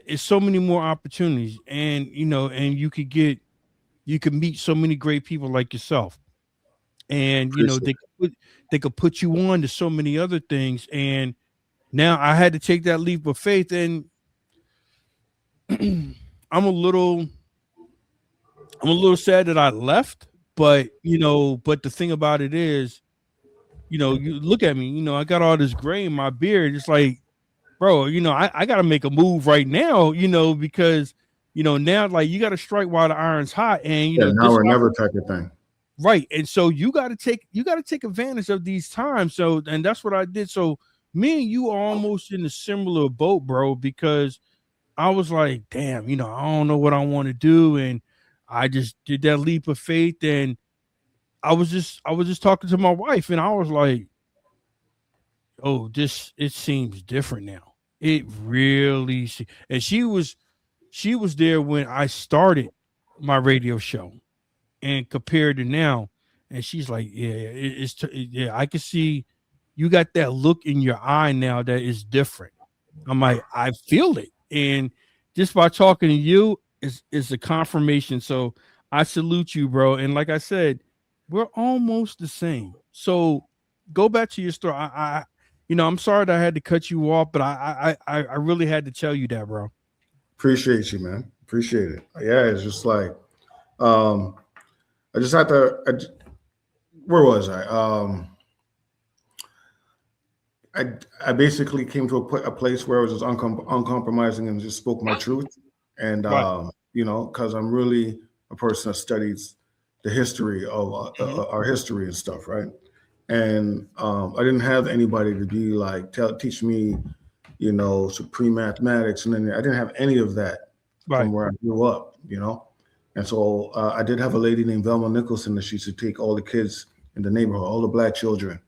is so many more opportunities, and you know, and you could meet so many great people like yourself, and you know, they could put you on to so many other things. And now I had to take that leap of faith, and I'm a little sad that I left, but you know, but the thing about it is, you know, you look at me, you know, I got all this gray in my beard. It's like bro, I got to make a move right now, because, now like you got to strike while the iron's hot, and Yeah, now this or never type of thing. right, and so you got to take advantage of these times. So, and that's what I did. So, me and you are almost in a similar boat, bro, because I was like, damn, I don't know what I want to do, and I just did that leap of faith, and I was just talking to my wife, and I was like, oh, it seems different now. It really, and she was there when I started my radio show, and compared to now, and she's like, yeah, yeah, I can see you got that look in your eye now that is different. I'm like, I feel it, and just by talking to you is a confirmation. So I salute you, bro. And like I said, we're almost the same. So go back to your story. I'm sorry that I had to cut you off, but I really had to tell you that, bro. Appreciate you, man. Appreciate it. Yeah, it's just like I just had to. Where was I? I basically came to a place where I was just uncompromising and just spoke my truth. And Right. because I'm really a person that studies the history of our history and stuff, right? And I didn't have anybody to be like teach me, supreme mathematics, and then I didn't have any of that from Right. where I grew up, And so I did have a lady named Velma Nicholson that she used to take all the kids in the neighborhood, all the black children,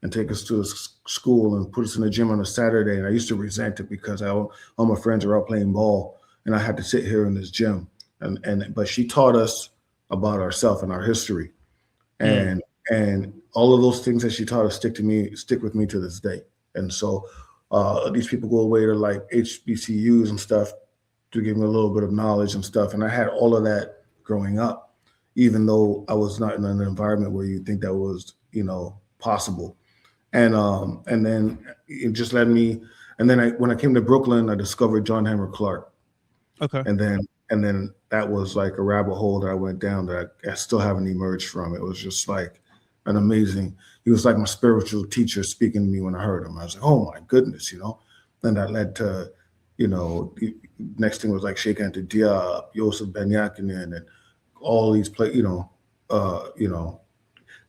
and take us to school and put us in the gym on a Saturday. And I used to resent it because all my friends were out playing ball, and I had to sit here in this gym. But she taught us about ourselves and our history, and all of those things that she taught us stick with me to this day. And so these people go away to like HBCUs and stuff to give me a little bit of knowledge and stuff. And I had all of that growing up, even though I was not in an environment where you think that was, possible. And then it just led me. And then when I came to Brooklyn, I discovered John Henrik Clark. Okay. And then that was like a rabbit hole that I went down that I still haven't emerged from. It was just like an amazing. He was like my spiritual teacher speaking to me when I heard him. I was like, oh my goodness, Then that led to, the next thing was like Sheikh Anta Diop, Yosef Ben Yakinen, and all these that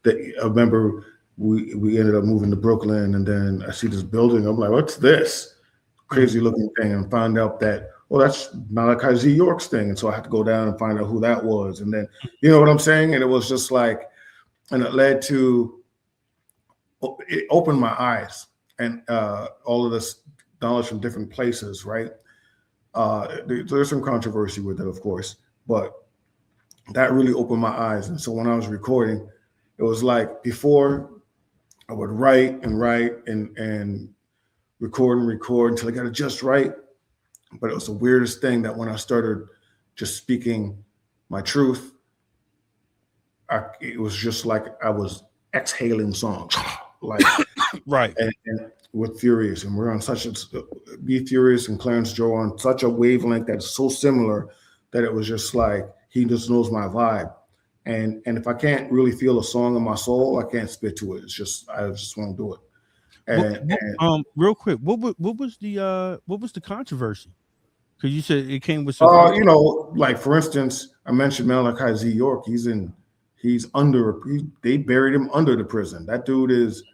I remember we ended up moving to Brooklyn, and then I see this building. I'm like, what's this crazy looking thing? And found out that, well, that's Malachi Z. York's thing. And so I had to go down and find out who that was. And then, you know what I'm saying? And it was just like, and it led to, it opened my eyes and all of this knowledge from different places, right? There's some controversy with it, of course, but that really opened my eyes. And so when I was recording, it was like before I would write and record until I got it just right. But it was the weirdest thing that when I started just speaking my truth, it was just like I was exhaling songs, like right. And with Furious, and we're on such a Be Furious and Clarence Joe on such a wavelength that's so similar that it was just like he just knows my vibe. And if I can't really feel a song in my soul, I can't spit to it. It's just I just won't do it. And real quick, what was the controversy? Because you said it came with some. Like for instance, I mentioned Malachi Z. York. They buried him under the prison. That dude is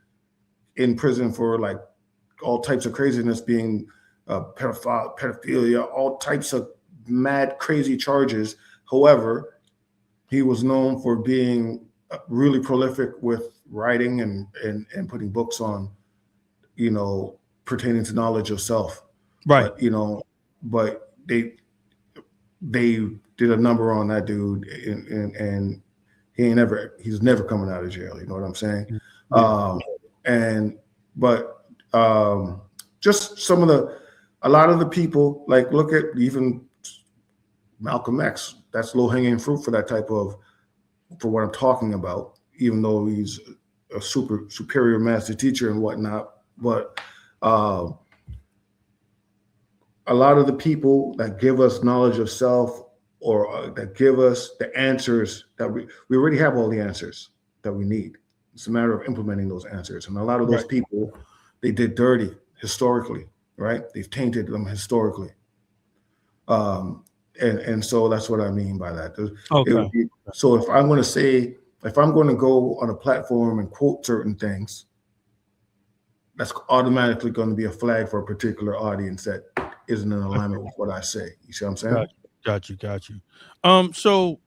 in prison for like all types of craziness, being pedophilia, all types of mad, crazy charges. However, he was known for being really prolific with writing and putting books on, pertaining to knowledge of self. Right. But they did a number on that dude, and he's never coming out of jail. You know what I'm saying? Yeah. Just a lot of the people, like look at even Malcolm X. That's low hanging fruit for what I'm talking about, even though he's a superior master teacher and whatnot. But a lot of the people that give us knowledge of self or that give us the answers that we already have all the answers that we need. It's a matter of implementing those answers. And a lot of those people, they did dirty historically. right? They've tainted them historically. And so that's what I mean by that. Okay. So if I'm going to say, if I'm going to go on a platform and quote certain things, that's automatically going to be a flag for a particular audience that isn't in alignment with what I say. You see what I'm saying? Got you. So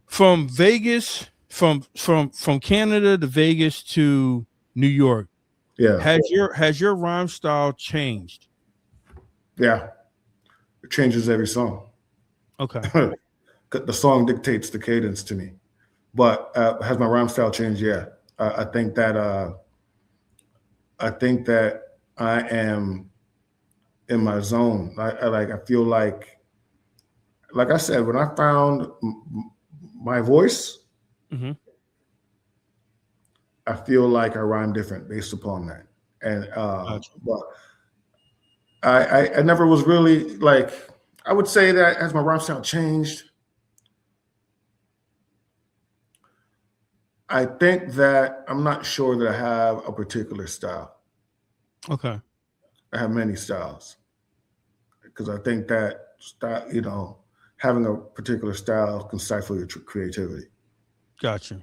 from Vegas, from Canada to Vegas to New York, Yeah. has your rhyme style changed? Yeah. It changes every song. Okay. The song dictates the cadence to me. But has my rhyme style changed? Yeah. I think that I am in my zone. I feel like I said, when I found my voice, Mm-hmm. I feel like I rhyme different based upon that. And Gotcha. but I never was really like, I would say that as my rhyme style changed, I think that I'm not sure that I have a particular style. Okay. I have many styles because I think that having a particular style can stifle your creativity. Gotcha.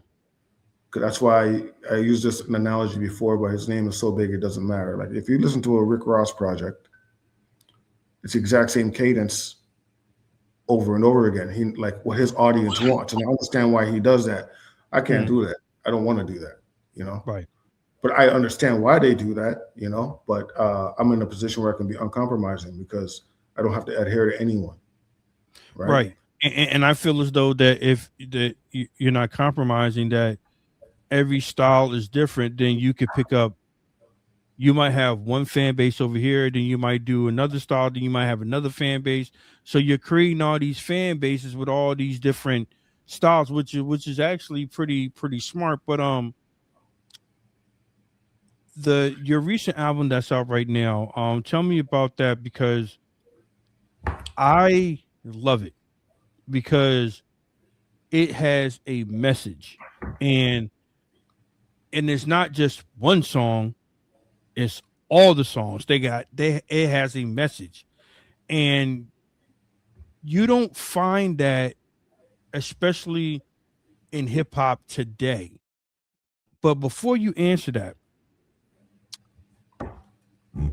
That's why I used this analogy before, but his name is so big it doesn't matter. Like if you listen to a Rick Ross project, it's the exact same cadence over and over again. He like what his audience wants, and I understand why he does that. I can't do that. I don't want to do that, Right. But I understand why they do that, But I'm in a position where I can be uncompromising because I don't have to adhere to anyone. Right. And I feel as though that if you're not compromising, that every style is different, then you could pick up. You might have one fan base over here, then you might do another style, then you might have another fan base. So you're creating all these fan bases with all these different styles, which is actually pretty smart. But your recent album that's out right now, tell me about that because I love it because it has a message, and it's not just one song, it's all the songs. It has a message, and you don't find that especially in hip hop today. But before you answer that,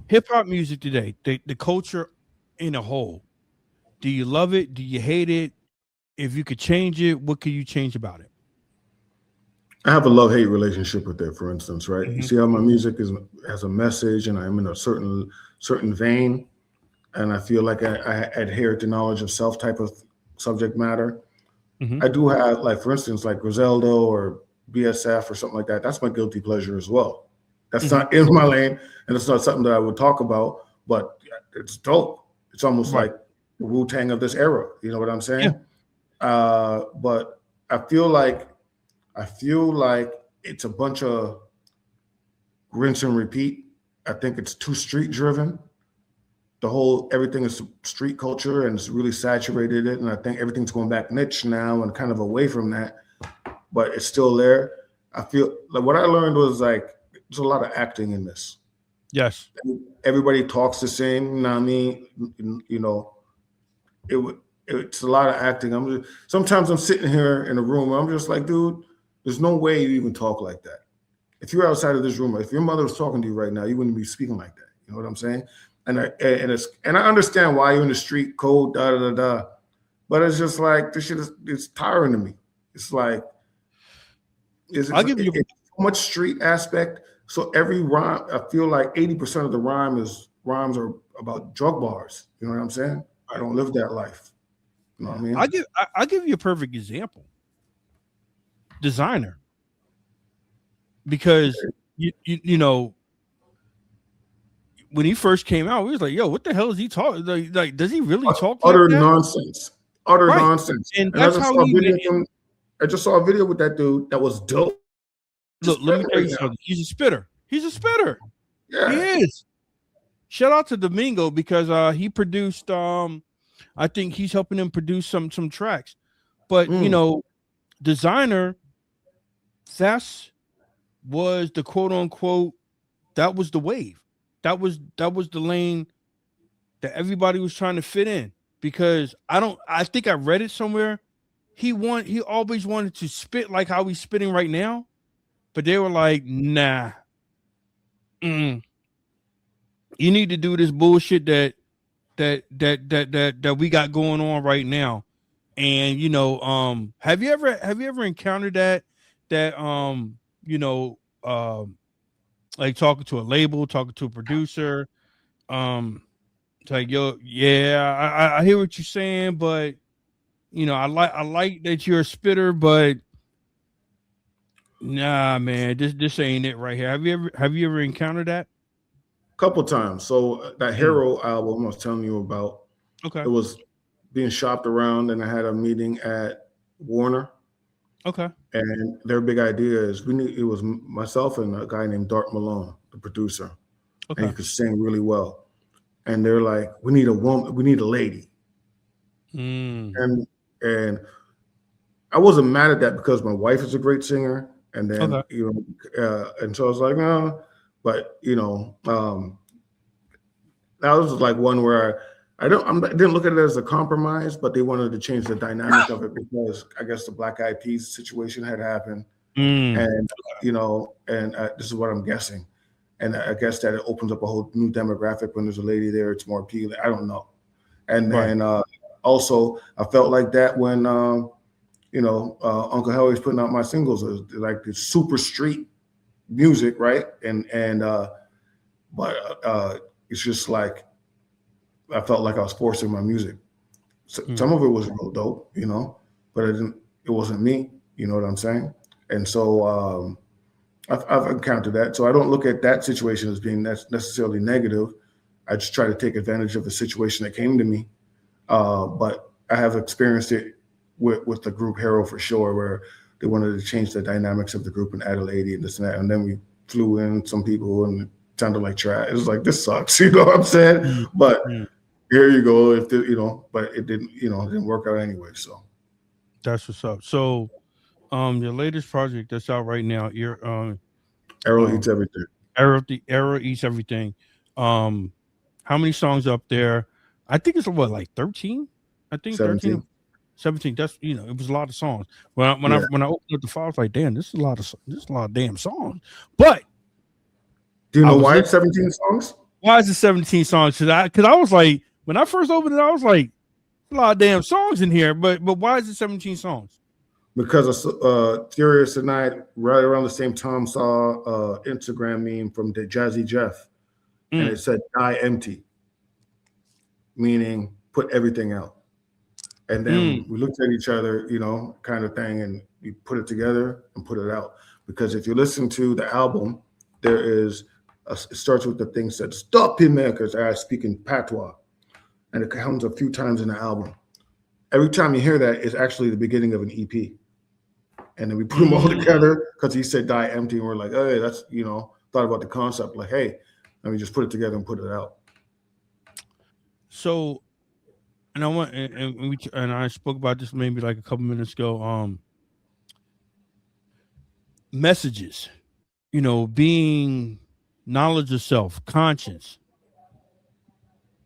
hip hop music today, the culture in a whole, do you love it? Do you hate it? If you could change it, what could you change about it? I have a love-hate relationship with it, for instance, right? You Mhm. see how my music has a message and I'm in a certain vein, and I feel like I adhere to knowledge of self type of subject matter. Mhm. I do have, like, for instance, like Griseldo or BSF or something like that. That's my guilty pleasure as well. That's Mhm. not in my lane, and it's not something that I would talk about, but it's dope. It's almost Right. like the Wu-Tang of this era. You know what I'm Yeah. saying? But I feel like it's a bunch of rinse and repeat. I think it's too street driven. Everything is street culture and it's really saturated it. And I think everything's going back niche now and kind of away from that, but it's still there. I feel like what I learned was like, there's a lot of acting in this. Yes. Everybody talks the same. You know what I mean? It's a lot of acting. Sometimes I'm sitting here in a room and I'm just like, dude, there's no way you even talk like that. If you're outside of this room, if your mother was talking to you right now, you wouldn't be speaking like that. You know what I'm saying? And I understand why you're in the street code, da da da da. But it's just like this shit it's tiring to me. It's like it's I'll give you so much street aspect. So every rhyme, I feel like 80% of the rhymes are about drug bars. You know what I'm saying? I don't live that life. You know what I mean? I'll give you a perfect example. Designer. Because you know when he first came out, we was like, "Yo, what the hell is he talking? Like, does he really talk like Utter that?" nonsense. Utter Right, nonsense. and And I that's just how saw a he video made. from I just saw a video with that dude that was dope. Look, Just let me spitting tell right you now. something. He's a spitter. He's a spitter. He Yeah. is. Shout out to Domingo because he produced. I think he's helping him produce some tracks. But Mm. Designer. That's was the quote unquote. That was the wave. that was the lane that everybody was trying to fit in, because I think I read it somewhere. He always wanted to spit like how he's spitting right now, but they were like, nah, you need to do this bullshit that we got going on right now. And have you ever encountered that like talking to a label, talking to a producer, it's like, yo, yeah, I hear what you're saying, but I like that you're a spitter, but nah, man, this ain't it right here. Have you ever encountered that? Couple times. So that Hero album I was telling you about, Okay. it was being shopped around, and I had a meeting at Warner. Okay. And their big idea is it was myself and a guy named Dart Malone, the producer. Okay. And he could sing really well. And they're like, we need a woman, we need a lady. And I wasn't mad at that because my wife is a great singer. And then and so I was like, no, but that was like one where I didn't look at it as a compromise, but they wanted to change the dynamic of it because I guess the Black Eyed Peas situation had happened, and this is what I'm guessing, and I guess that it opens up a whole new demographic when there's a lady there. It's more appealing. I don't know, and then also I felt like that when Uncle Harry's putting out my singles, like the super street music, right? But it's just like I felt like I was forcing my music. So, some of it was real dope, but it wasn't me. You know what I'm saying? And so I've encountered that. So I don't look at that situation as being necessarily negative. I just try to take advantage of the situation that came to me. But I have experienced it with the group Hero for sure, where they wanted to change the dynamics of the group and add a lady and this and that. And then we flew in some people and it sounded like trash. It was like, this sucks, you know what I'm saying? But here you go. But it didn't, it didn't work out anyway. So that's what's up. So your latest project that's out right now, Errol Eats Everything. Errol Eats Everything. How many songs up there? I think it's like 13. I think 17. 17. That's it was a lot of songs. When I opened up the file, I was like, damn, this is a lot of damn songs. But do you know why it's 17 songs? Why is it 17 songs? Because I was like, when I first opened it, I was like, a lot of damn songs in here. But why is it 17 songs? Because Furious and I, right around the same time, saw an Instagram meme from the Jazzy Jeff, and it said "die empty," meaning put everything out. And then we looked at each other, kind of thing, and we put it together and put it out. Because if you listen to the album, it starts with the thing said "Stop him," because I speak in patois, and it comes a few times in the album. Every time you hear that, it's actually the beginning of an EP. And then we put them all together because he said "die empty," and we're like, "Hey, that's thought about the concept. Like, hey, let me just put it together and put it out." So, and I want and I spoke about this maybe like a couple minutes ago. Messages, being knowledge of self, conscience.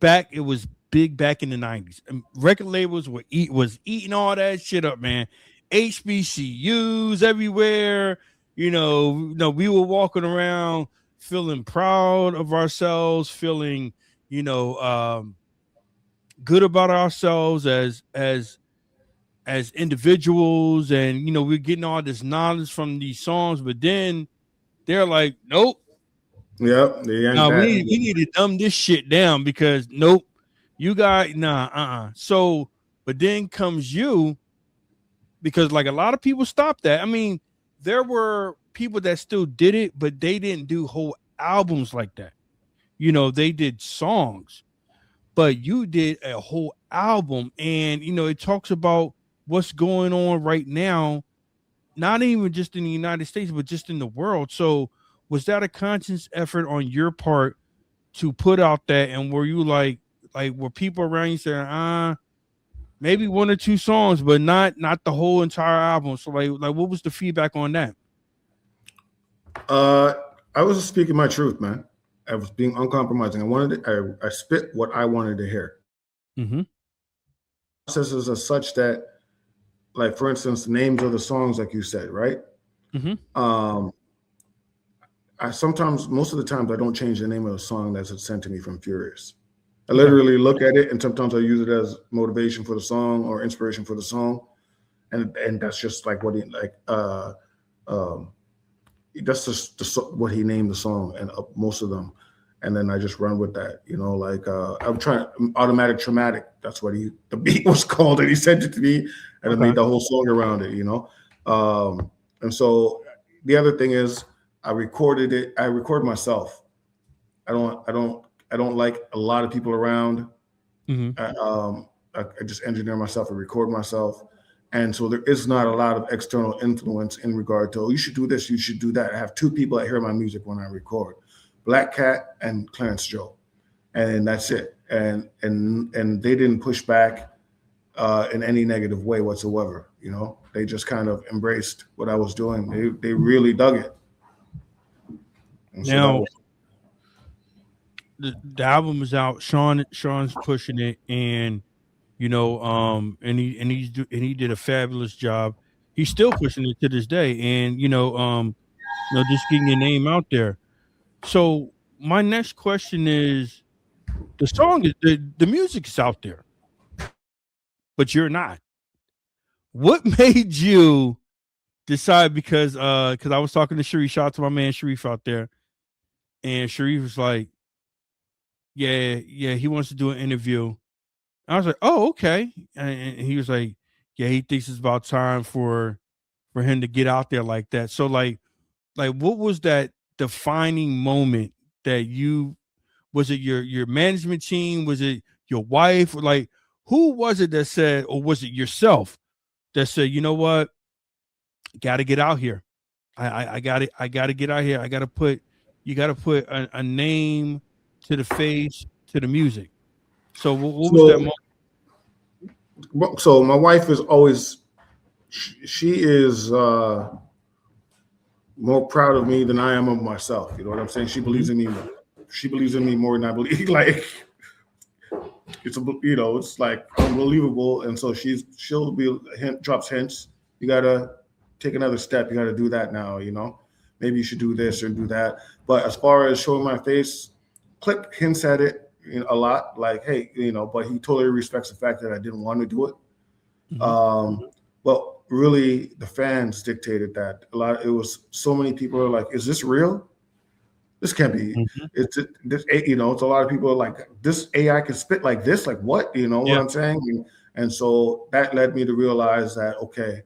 It was big back in the 90s. Record labels was eating all that shit up, man. HBCUs everywhere. We were walking around feeling proud of ourselves, feeling, good about ourselves as individuals, and we're getting all this knowledge from these songs, but then they're like, nope. Yep. We need to dumb this shit down because nope, you got So, but then comes you. Because like a lot of people stopped that. I mean, there were people that still did it, but they didn't do whole albums like that. They did songs, but you did a whole album, and it talks about what's going on right now, not even just in the United States, but just in the world. So was that a conscious effort on your part to put out that, and were you like were people around you saying, maybe one or two songs, but not the whole entire album? So like what was the feedback on that? I was just speaking my truth, man. I was being uncompromising. I spit what I wanted to hear. Mm-hmm. Processes are such that, like, for instance, names of the songs, like you said, right? Mm-hmm. I sometimes, most of the times, I don't change the name of the song that's sent to me from Furious. I literally look at it, and sometimes I use it as motivation for the song or inspiration for the song, and that's just like what he like. That's just what he named the song, and most of them, and then I just run with that. You know, like I'm trying automatic traumatic. That's what the beat was called, and he sent it to me, and I made the whole song around it. You know, and so the other thing is I recorded it. I record myself. I don't like a lot of people around. Mm-hmm. I just engineer myself and record myself. And so there is not a lot of external influence in regard to, oh, you should do this, you should do that. I have two people that hear my music when I record, Black Cat and Clarence Joe. And that's it. And they didn't push back in any negative way whatsoever. You know, they just kind of embraced what I was doing. They really dug it. And so now, the album is out. Sean's pushing it, and you know, and he did a fabulous job. He's still pushing it to this day, and you know, just getting your name out there. So my next question is, the song is the music is out there, but you're not. What made you decide? Because I was talking to Sharif, shout out to my man Sharif out there, and Sharif was like, yeah, he wants to do an interview. I was like, oh, okay. And he was like, yeah, he thinks it's about time for him to get out there like that. So like what was that defining moment that was it your management team? Was it your wife? Like, who was it that said, or was it yourself that said, you know what, got to get out here. I got to get out here. You got to put a name to the face, to the music. So what was that moment? So my wife is always, she is more proud of me than I am of myself. You know what I'm saying? She believes in me more. She believes in me more than I believe. Like, it's like unbelievable. And so she'll be drops hints. You gotta take another step. You gotta do that now. You know, maybe you should do this or do that. But as far as showing my face, Click hints at it a lot, like, hey, but he totally respects the fact that I didn't want to do it. Mm-hmm. But really, the fans dictated that. It was so many people are like, is this real? This can't be. Mm-hmm. It's a lot of people are like, this AI can spit like this, like what? You know what I'm saying? And so that led me to realize that, okay,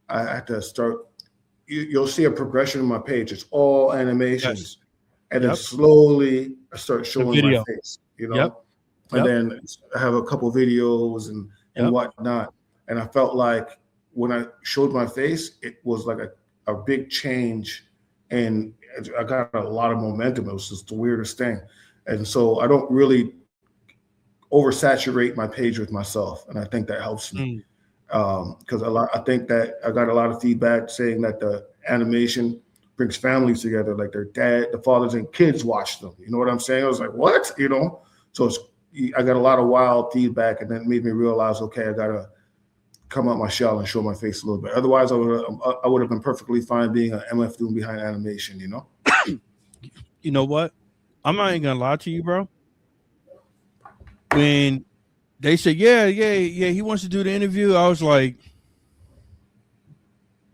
I had to start. You'll see a progression in my page. It's all animations. Yes. And then slowly I start showing my face, and then I have a couple videos and whatnot. And I felt like when I showed my face, it was like a big change, and I got a lot of momentum. It was just the weirdest thing. And so I don't really oversaturate my page with myself. And I think that helps me because I think that I got a lot of feedback saying that the animation brings families together, like the fathers and kids watch them. You know what I'm saying? I was like, what? So I got a lot of wild feedback, and then made me realize, okay, I gotta come out my shell and show my face a little bit. Otherwise, I would have been perfectly fine being an MF Doom behind animation. You know what? I'm not even gonna lie to you, bro. When they said, yeah, he wants to do the interview, I was like,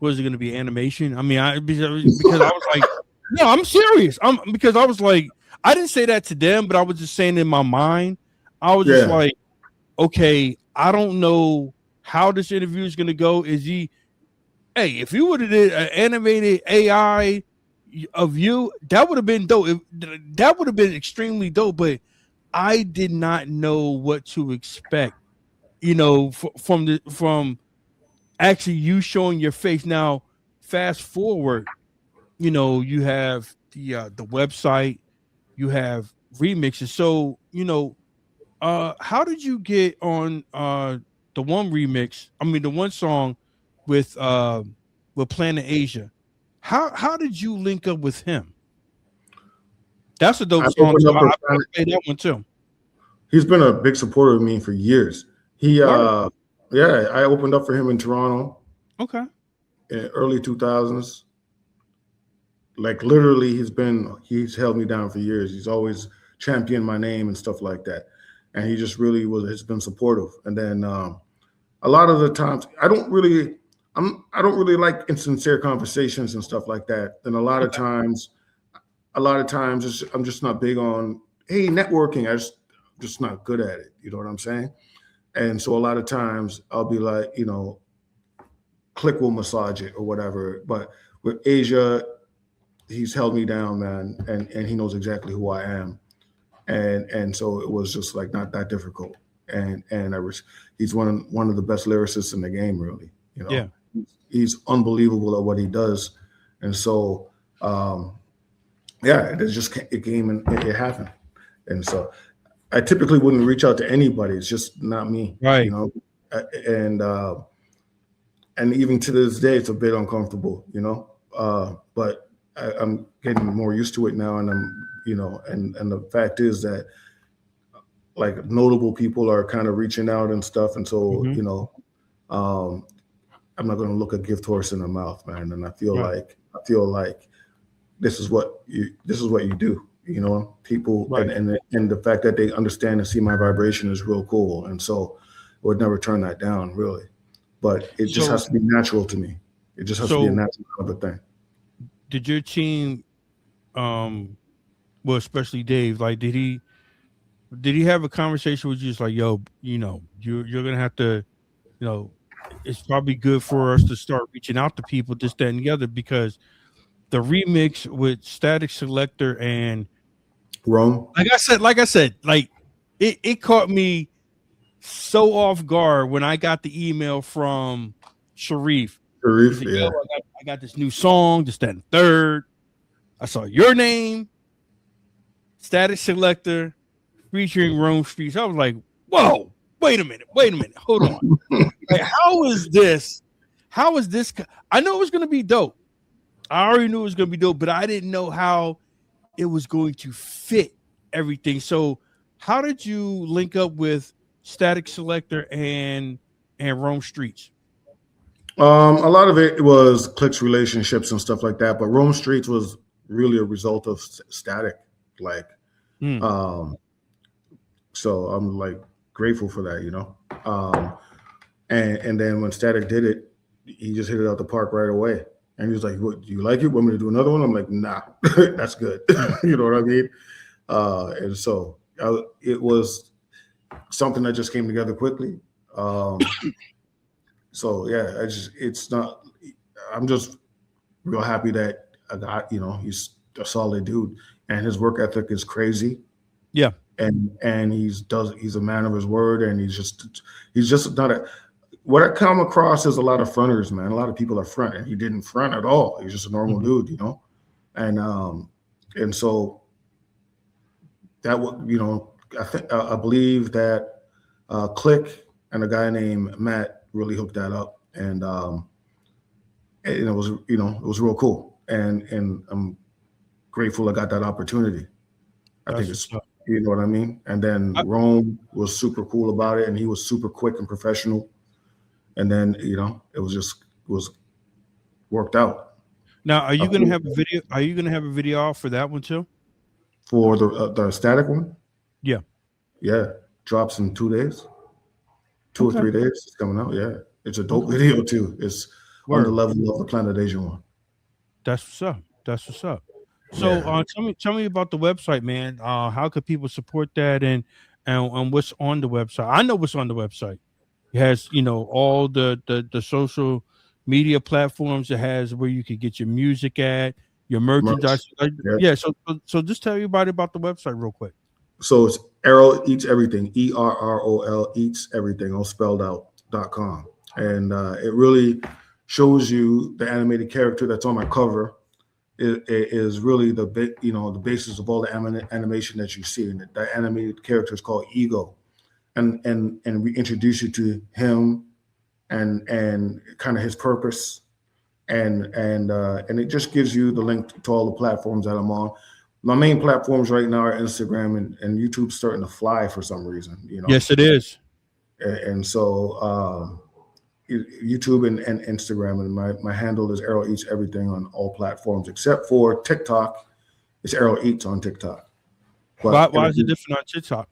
was it going to be animation? I mean, because I was like, no, I'm serious. Because I was like, I didn't say that to them, but I was just saying in my mind, I was just like, okay, I don't know how this interview is going to go. If you would have did an animated AI of you, that would have been dope. That would have been extremely dope, but I did not know what to expect, from actually you showing your face. Now, fast forward, you have the website, you have remixes. So, how did you get on the one remix? I mean, the one song with Planet Asia. How did you link up with him? That's a dope I song opened too. up for I Planet. played that one too. He's been a big supporter of me for years. Word. Yeah, I opened up for him in Toronto Okay. in early 2000s. Like literally, he's held me down for years. He's always championed my name and stuff like that, and he just really has been supportive. And then a lot of the times, I don't really like insincere conversations and stuff like that. And a lot of times, I'm just not big on hey networking. I'm just not good at it. You know what I'm saying? And so a lot of times I'll be like, Click will massage it or whatever. But with Asia, he's held me down, man, and he knows exactly who I am, and so it was just like not that difficult. And he's one of the best lyricists in the game, really. Yeah. He's unbelievable at what he does, and so yeah, it came and it happened, and so I typically wouldn't reach out to anybody. It's just not me, Right. And even to this day, it's a bit uncomfortable, but I'm getting more used to it now, and and the fact is that like notable people are kind of reaching out and stuff, and so I'm not going to look a gift horse in the mouth, man. And I feel like this is what you do, people, Right. and the fact that they understand and see my vibration is real cool, and so I would never turn that down, really. But it just has to be natural to me. It just has to be a natural kind of a thing. Did your team, well, especially Dave, like, did he have a conversation with you? Just like, yo, you're gonna have to, it's probably good for us to start reaching out to people, this, that, and the other, because the remix with Static Selector and Rome, like I said, like it caught me so off guard when I got the email from Sharif. He said, yeah. yo, I got this new song, this, that, and third. I saw your name, Static Selector, featuring Rome Streets. I was like, whoa, wait a minute, hold on. Like, how is this? I know it was going to be dope. I already knew it was going to be dope, but I didn't know how it was going to fit everything. So how did you link up with Static Selector and Rome Streets? A lot of it was clicks, relationships, and stuff like that. But Rome Streets was really a result of Static, like, so I'm like grateful for that, and then when Static did it, he just hit it out the park right away. And he was like, "What, do you like it? Want me to do another one?" I'm like, "Nah, that's good." You know what I mean? And so it was something that just came together quickly. So yeah, I'm just real happy that I got, he's a solid dude, and his work ethic is crazy. Yeah. And he's a man of his word, and he's just not what I come across is a lot of fronters, man. A lot of people are front, and he didn't front at all. He's just a normal dude, and so that I believe that Click and a guy named Matt really hooked that up, and it was it was real cool, and I'm grateful I got that opportunity. I think it's you know what I mean. And then Rome was super cool about it, and he was super quick and professional. And then it was worked out. Now, are you gonna have a video? Are you gonna have a video out for that one too? For the Static one? Yeah. Yeah, drops in 2 days, 2 or 3 days. It's coming out. Yeah, it's a dope video too. It's on the level of the Planet Asia one. That's what's up. So tell me about the website, man. How could people support that, and what's on the website? I know what's on the website. It has, all the social media platforms. It has where you can get your music at, your merchandise. Yeah. So just tell everybody about the website real quick. So it's Errol Eats Everything, ERROL Eats Everything, all spelled out.com. And it really shows you the animated character that's on my cover. It is really the basis of all the animation that you see. And the animated character is called Ego, and we introduce you to him and kind of his purpose, and it just gives you the link to all the platforms that I'm on. my main platforms right now are Instagram and YouTube's starting to fly for some reason, Yes, it is. And so YouTube and Instagram, and my handle is Errol Eats Everything on all platforms except for TikTok. It's Errol Eats on TikTok. But Why is it different on TikTok?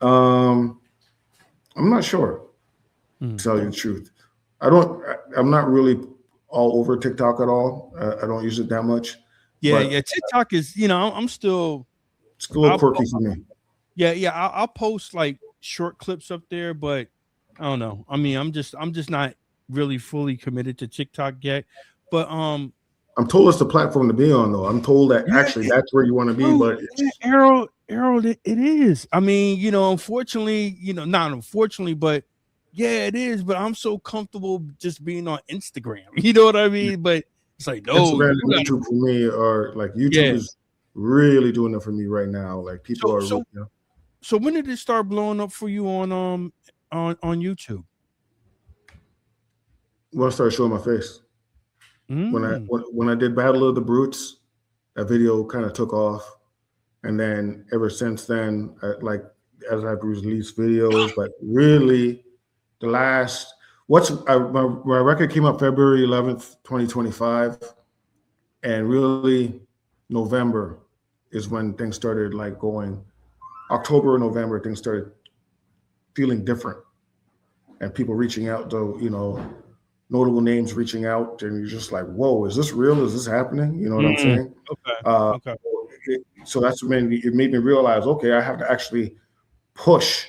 I'm not sure. To tell you the truth, I'm not really all over TikTok at all. I don't use it that much. Yeah, but TikTok is, I'm still. It's a little quirky for me. Yeah. I'll post like short clips up there, but I don't know. I mean, I'm just not really fully committed to TikTok yet. But I'm told it's the platform to be on, though. I'm told that actually that's where you want to be. But Errol, it is. I mean, unfortunately, not unfortunately, but yeah, it is. But I'm so comfortable just being on Instagram. You know what I mean? But it's like, no, Instagram and YouTube for me are like YouTube is really doing it for me right now. Like people are. So when did it start blowing up for you on YouTube? When I started showing my face. When I did Battle of the Brutes, that video kind of took off, and then ever since then, as I've released videos, but really, the last my record came out February 11th, 2025, and really November is when things started like going. October or November, things started feeling different, and people reaching out to notable names reaching out, and you're just like, whoa, is this real? Is this happening? You know what I'm saying? Okay. So that's when it made me realize, okay, I have to actually push.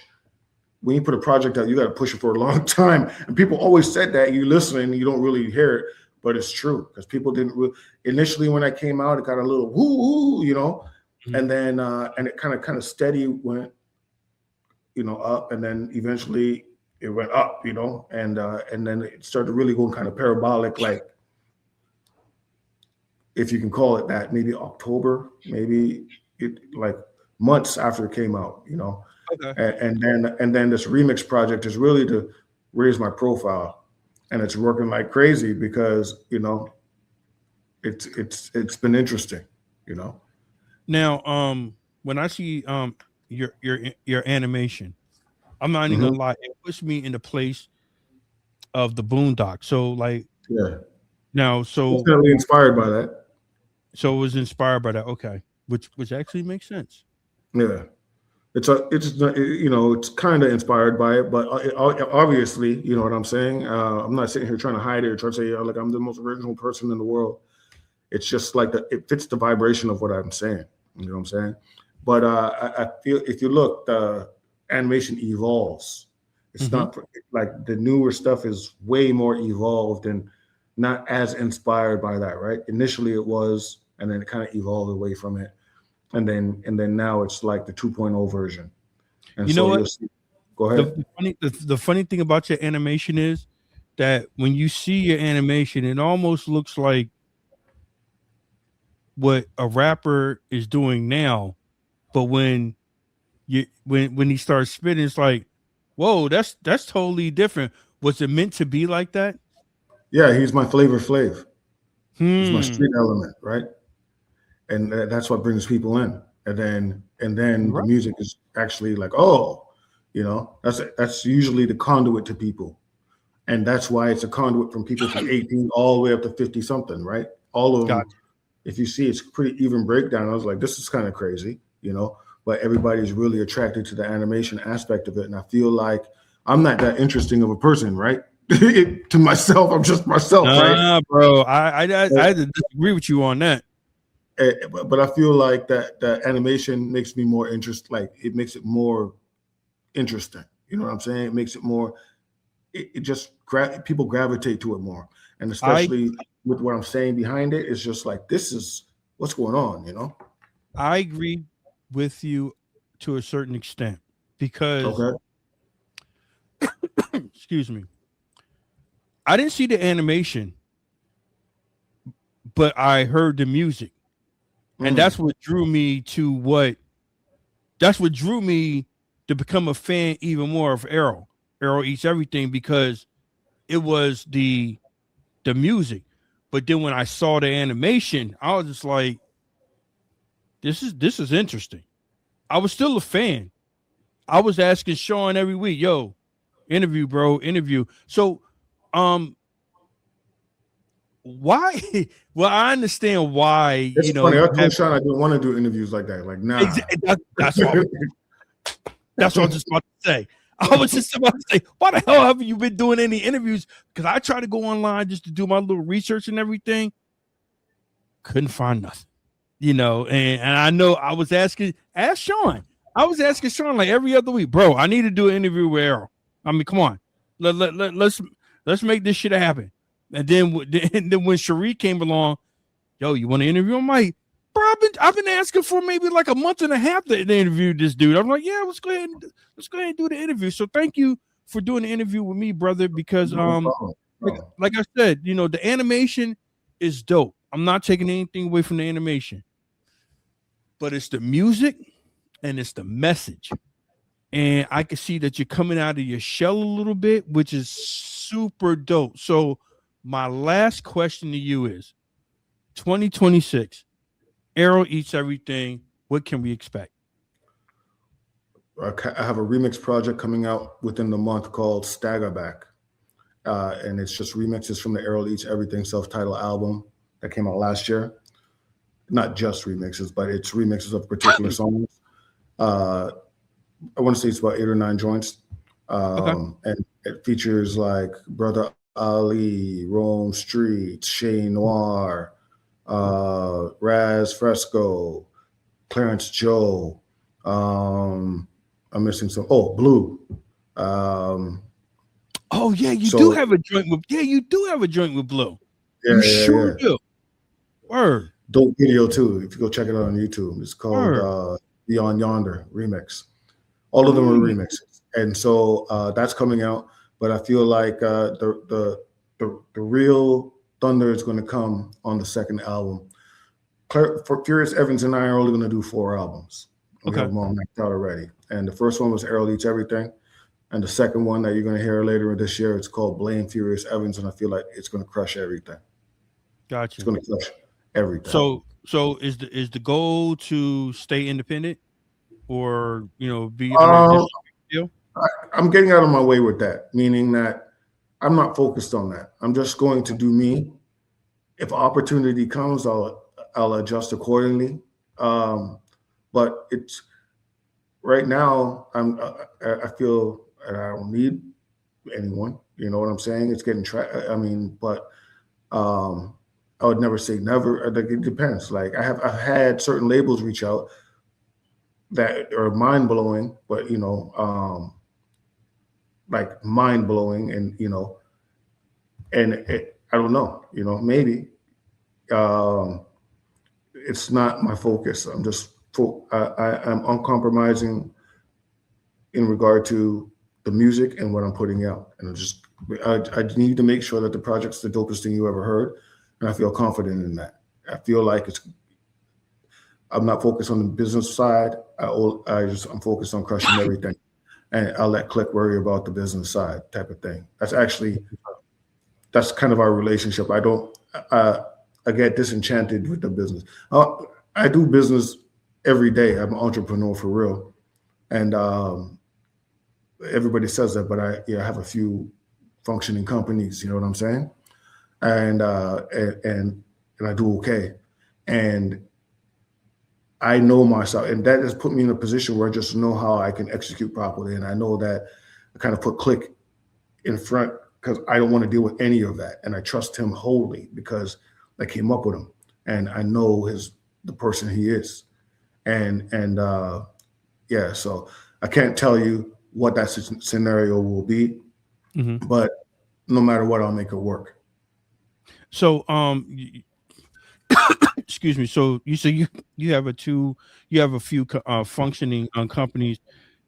When you put a project out, you got to push it for a long time. And people always said that. You listen and you don't really hear it, but it's true because people didn't initially when I came out, it got a little woo, and then and it kind of steady went, up, and then eventually it went up, and then it started really going kind of parabolic, like if you can call it that, maybe October, maybe like months after it came out, Okay. And then this remix project is really to raise my profile, and it's working like crazy because it's been interesting, Now, when I see your animation, I'm not even gonna lie, it puts me in the place of the Boondocks. So like, now, so definitely inspired by that. So it was inspired by that. Okay, which actually makes sense. Yeah, it's kind of inspired by it, but obviously, you know what I'm saying. I'm not sitting here trying to hide it or trying to say like I'm the most original person in the world. It's just like it fits the vibration of what I'm saying. You know what I'm saying? But I feel if you look, the animation evolves. It's not like the newer stuff is way more evolved and not as inspired by that, right? Initially it was, and then it kind of evolved away from it. And then now it's like the 2.0 version. And you know what? Go ahead. The funny thing about your animation is that when you see your animation, it almost looks like what a rapper is doing now, but when he starts spitting, it's like, whoa, that's totally different. Was it meant to be like that? Yeah, he's my Flavor Flav. He's my street element, right? And that's what brings people in. And then the music is actually like, oh, that's usually the conduit to people. And that's why it's a conduit from people from 18 all the way up to 50 something, right? All of them. If you see, it's pretty even breakdown. I was like, this is kind of crazy, but everybody's really attracted to the animation aspect of it. And I feel like I'm not that interesting of a person, right? To myself, I'm just myself, right? Bro, I disagree with you on that. But I feel like that animation makes me more like it makes it more interesting. You know what I'm saying? It makes it more. It just people gravitate to it more, and especially with what I'm saying behind it, it's just like this is what's going on. I agree with you to a certain extent because, excuse me, I didn't see the animation, but I heard the music. And that's what drew me to become a fan even more of Errol Eats Everything, because it was the music. But then when I saw the animation, I was just like, this is interesting. I was still a fan. I was asking Sean every week, yo, interview, bro, interview. So, why? Well, I understand why. It's funny. I told Sean I didn't want to do interviews like that. Like, nah. That's what that's what I was just about to say. I was just about to say, why the hell haven't you been doing any interviews? Because I tried to go online just to do my little research and everything. Couldn't find nothing, and I know I was ask Sean. I was asking Sean like every other week, bro. I need to do an interview with Errol. I mean, come on, let's make this shit happen. And then when Cherie came along, yo, you want to interview him? Like, bro, I've been asking for maybe like a month and a half to interview this dude. I'm like, yeah, let's go ahead and do the interview. So thank you for doing the interview with me, brother, because like I said, the animation is dope. I'm not taking anything away from the animation, but it's the music and it's the message. And I can see that you're coming out of your shell a little bit, which is super dope. So my last question to you is 2026, Errol Eats Everything. What can we expect? I have a remix project coming out within the month called STAGGA Back. And it's just remixes from the Errol Eats Everything self-titled album that came out last year. Not just remixes, but it's remixes of particular songs. I want to say it's about 8 or 9 joints. And it features like Brother Ali, Rome Street, Shay Noir, Raz Fresco, Clarence Joe. I'm missing some. Oh, Blue. Oh yeah, you do have a joint with. Yeah, you do have a joint with Blue. Yeah, you sure do. Word. Dope video too. If you go check it out on YouTube, it's called Beyond Yonder remix. All of them are remixes, and so that's coming out. But I feel like the real thunder is going to come on the second album. For Furious Evans and I are only going to do 4 albums. We have them all mapped out already. And the first one was Errol Eats Everything. And the second one that you're going to hear later this year, it's called Blame Furious Evans. And I feel like it's going to crush everything. Gotcha. It's going to crush everything. So is the goal to stay independent or, be deal? I'm getting out of my way with that, meaning that I'm not focused on that. I'm just going to do me. If opportunity comes, I'll adjust accordingly. But it's right now. I feel I don't need anyone. You know what I'm saying? It's getting but I would never say never. Like, it depends. Like I've had certain labels reach out that are mind blowing, but like mind blowing, and I don't know. Maybe it's not my focus. I'm just I'm uncompromising in regard to the music and what I'm putting out, and I need to make sure that the project's the dopest thing you ever heard, and I feel confident in that. I feel like I'm not focused on the business side. I'm focused on crushing everything, and I'll let Click worry about the business side type of thing. That's kind of our relationship. I get disenchanted with the business. I do business every day. I'm an entrepreneur for real, and everybody says that, but I have a few functioning companies. You know what I'm saying? And I do okay, and I know myself, and that has put me in a position where I just know how I can execute properly, and I know that I kind of put Click in front because I don't want to deal with any of that, and I trust him wholly because I came up with him, and I know the person he is, and so I can't tell you what that scenario will be, but no matter what, I'll make it work. So, excuse me. So you say you have a few functioning companies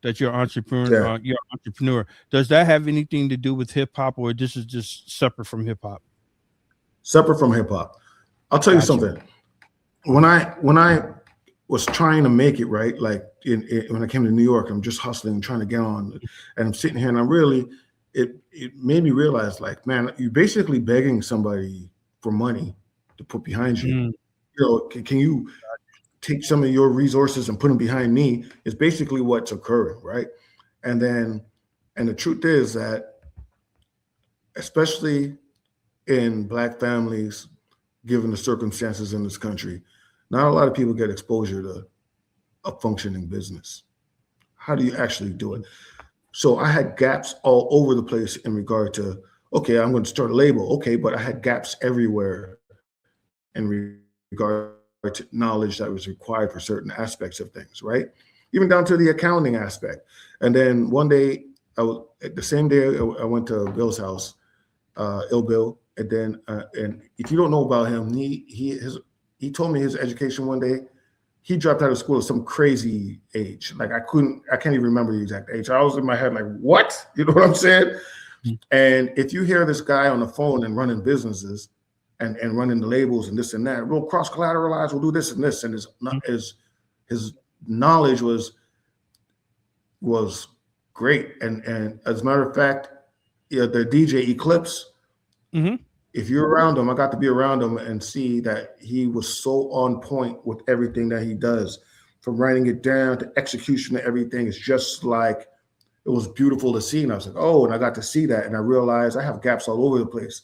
that you're entrepreneur. You're an entrepreneur. Does that have anything to do with hip hop, or this is just separate from hip hop? Separate from hip hop. I'll tell you something. When I was trying to make it, right, like when I came to New York, I'm just hustling, trying to get on, and I'm sitting here, and I'm really, it made me realize, like, man, you're basically begging somebody for money to put behind you. Can you take some of your resources and put them behind me is basically what's occurring, right? And the truth is that, especially in Black families, given the circumstances in this country, not a lot of people get exposure to a functioning business. How do you actually do it? So I had gaps all over the place in regard to, okay, I'm going to start a label. Okay, but I had gaps everywhere in regard to knowledge that was required for certain aspects of things, right? Even down to the accounting aspect. And then one day, the same day I went to Bill's house, Ill Bill, and then and if you don't know about him, he told me his education one day. He dropped out of school at some crazy age. Like I can't even remember the exact age. I was in my head like, what? You know what I'm saying? And if you hear this guy on the phone and running businesses and running the labels and this and that, we'll cross collateralize, we'll do this and this, and his knowledge was great. And as a matter of fact, yeah, the DJ Eclipse. Mm-hmm. If you're around him, I got to be around him and see that he was so on point with everything that he does, from writing it down to execution to everything. It's just like, it was beautiful to see. And I was like, oh, and I got to see that. And I realized I have gaps all over the place.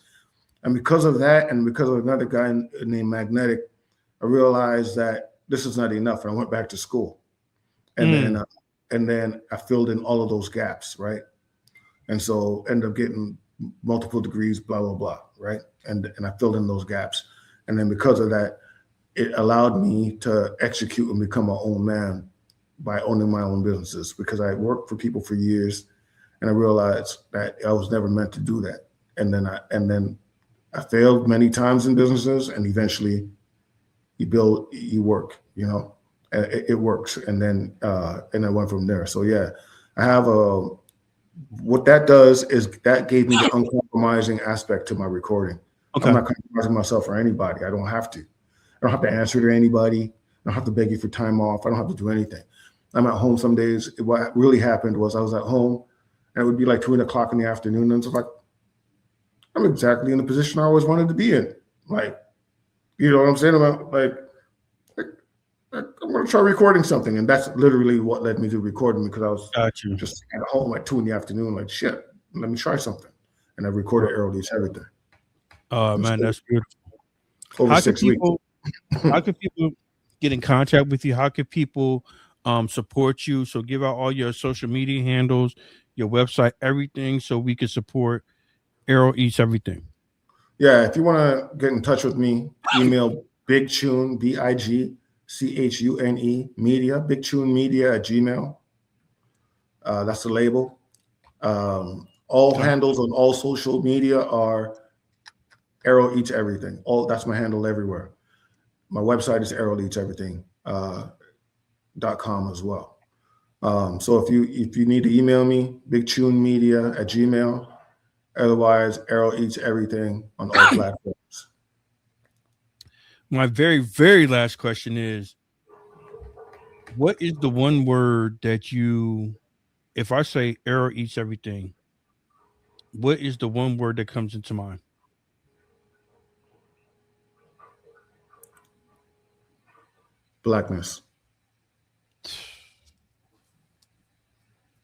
And because of that, and because of another guy named Magnetic, I realized that this is not enough. And I went back to school. And then I filled in all of those gaps, right? And so ended up getting multiple degrees, blah, blah, blah, right? And I filled in those gaps. And then because of that, it allowed me to execute and become my own man by owning my own businesses, because I worked for people for years and I realized that I was never meant to do that. And then I failed many times in businesses, and eventually you work, you know, and it works. And then I went from there. So yeah, I have what that does is that gave me the uncompromising aspect to my recording. Okay. I'm not compromising myself for anybody. I don't have to. I don't have to answer to anybody. I don't have to beg you for time off. I don't have to do anything. I'm at home some days. What really happened was I was at home and it would be like 2 o'clock in the afternoon. And it's like, I'm exactly in the position I always wanted to be in. Like, you know what I'm saying? About like I'm going to try recording something. And that's literally what led me to recording, because I was just at home at 2 in the afternoon, like, shit, let me try something. And I recorded Errol Eats Everything. Oh, man, that's beautiful. Over 6 weeks. How can people get in contact with you? How can people support you? So give out all your social media handles, your website, everything, so we can support Errol Eats Everything. Yeah, if you want to get in touch with me, email BigChune, BIGCHUNE media, BigChunemedia@gmail. That's the label. All handles on all social media are Errol Eats Everything. That's my handle everywhere. My website is ErrolEatsEverything.com as well. So if you need to email me, BigChunemedia@gmail. Otherwise, Errol Eats Everything on all platforms. My very, very last question is, what is the one word that if I say Errol Eats Everything, what is the one word that comes into mind? Blackness.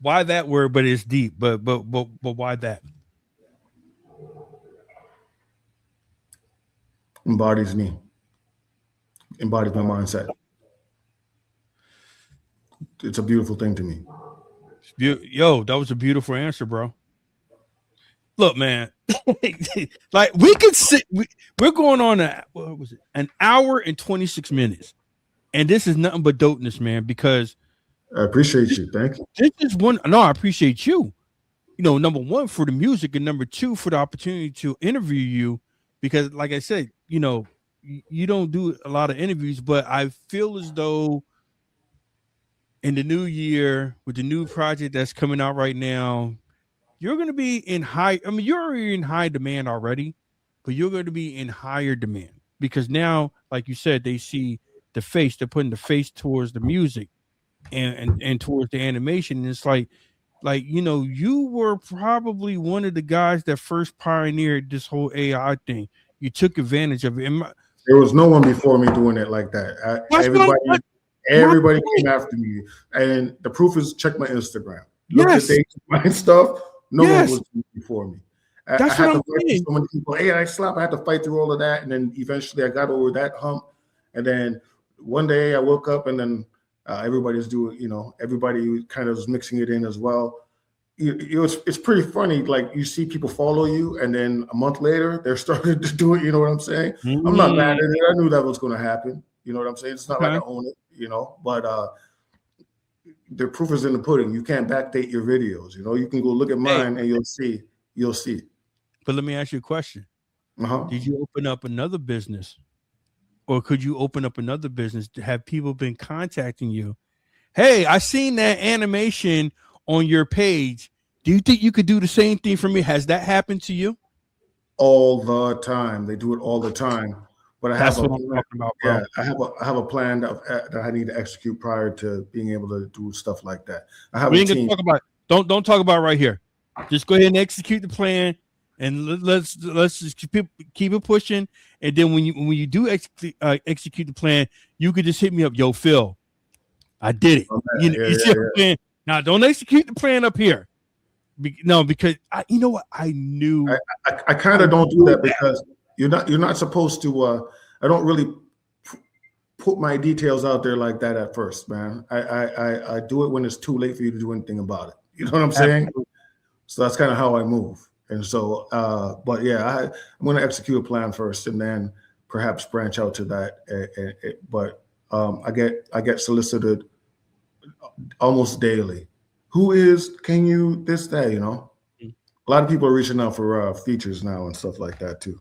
Why that word? But it's deep. But why that? Embodies me. Embodies my mindset. It's a beautiful thing to me. Yo, that was a beautiful answer, bro. Look, man, like we could sit. We're going on an hour and 26 minutes, and this is nothing but dopeness, man. Because I appreciate you. Thank you. This is one. No, I appreciate you. You know, number one, for the music, and number two, for the opportunity to interview you. Because, like I said, you know, you don't do a lot of interviews, but I feel as though in the new year, with the new project that's coming out right now, you're going to be in high. I mean, you're already in high demand already, but you're going to be in higher demand, because now, like you said, they see the face. They're putting the face towards the music and towards the animation. And it's like, you know, you were probably one of the guys that first pioneered this whole AI thing. You took advantage of it. And There was no one before me doing it like that. Everybody came after me, and the proof is check my Instagram. Look at the dates, my stuff. No one was before me. I had to fight through so many people. Hey, I had to fight through all of that, and then eventually I got over that hump. And then one day I woke up, and then everybody's doing, everybody kind of was mixing it in as well. It's pretty funny. Like you see people follow you, and then a month later they're starting to do it. You know what I'm saying? I'm not mad at it. I knew that was going to happen. You know what I'm saying? It's not like I own it. But the proof is in the pudding. You can't backdate your videos. You can go look at mine and you'll see. But let me ask you a question. Did you open up another business, or could you open up another business to have people been contacting you? Hey, I seen that animation on your page. Do you think you could do the same thing for me? Has that happened to you? All the time. They do it all the time. But That's what I'm talking about, bro. Yeah, I have a plan that I need to execute prior to being able to do stuff like that. I have We a ain't team. gonna talk about it. Don't talk about it right here. Just go ahead and execute the plan, and let's just keep it pushing. And then when you do execute the plan, you could just hit me up. Yo, Phil, I did it. You see what I'm saying? Now don't execute the plan up here. Because I knew. I kind of don't do that because you're not supposed to. I don't really put my details out there like that at first, man. I do it when it's too late for you to do anything about it. You know what I'm saying? So that's kind of how I move. And so, but yeah, I'm going to execute a plan first, and then perhaps branch out to that. But I get solicited almost daily. Can you this, that, A lot of people are reaching out for features now and stuff like that too.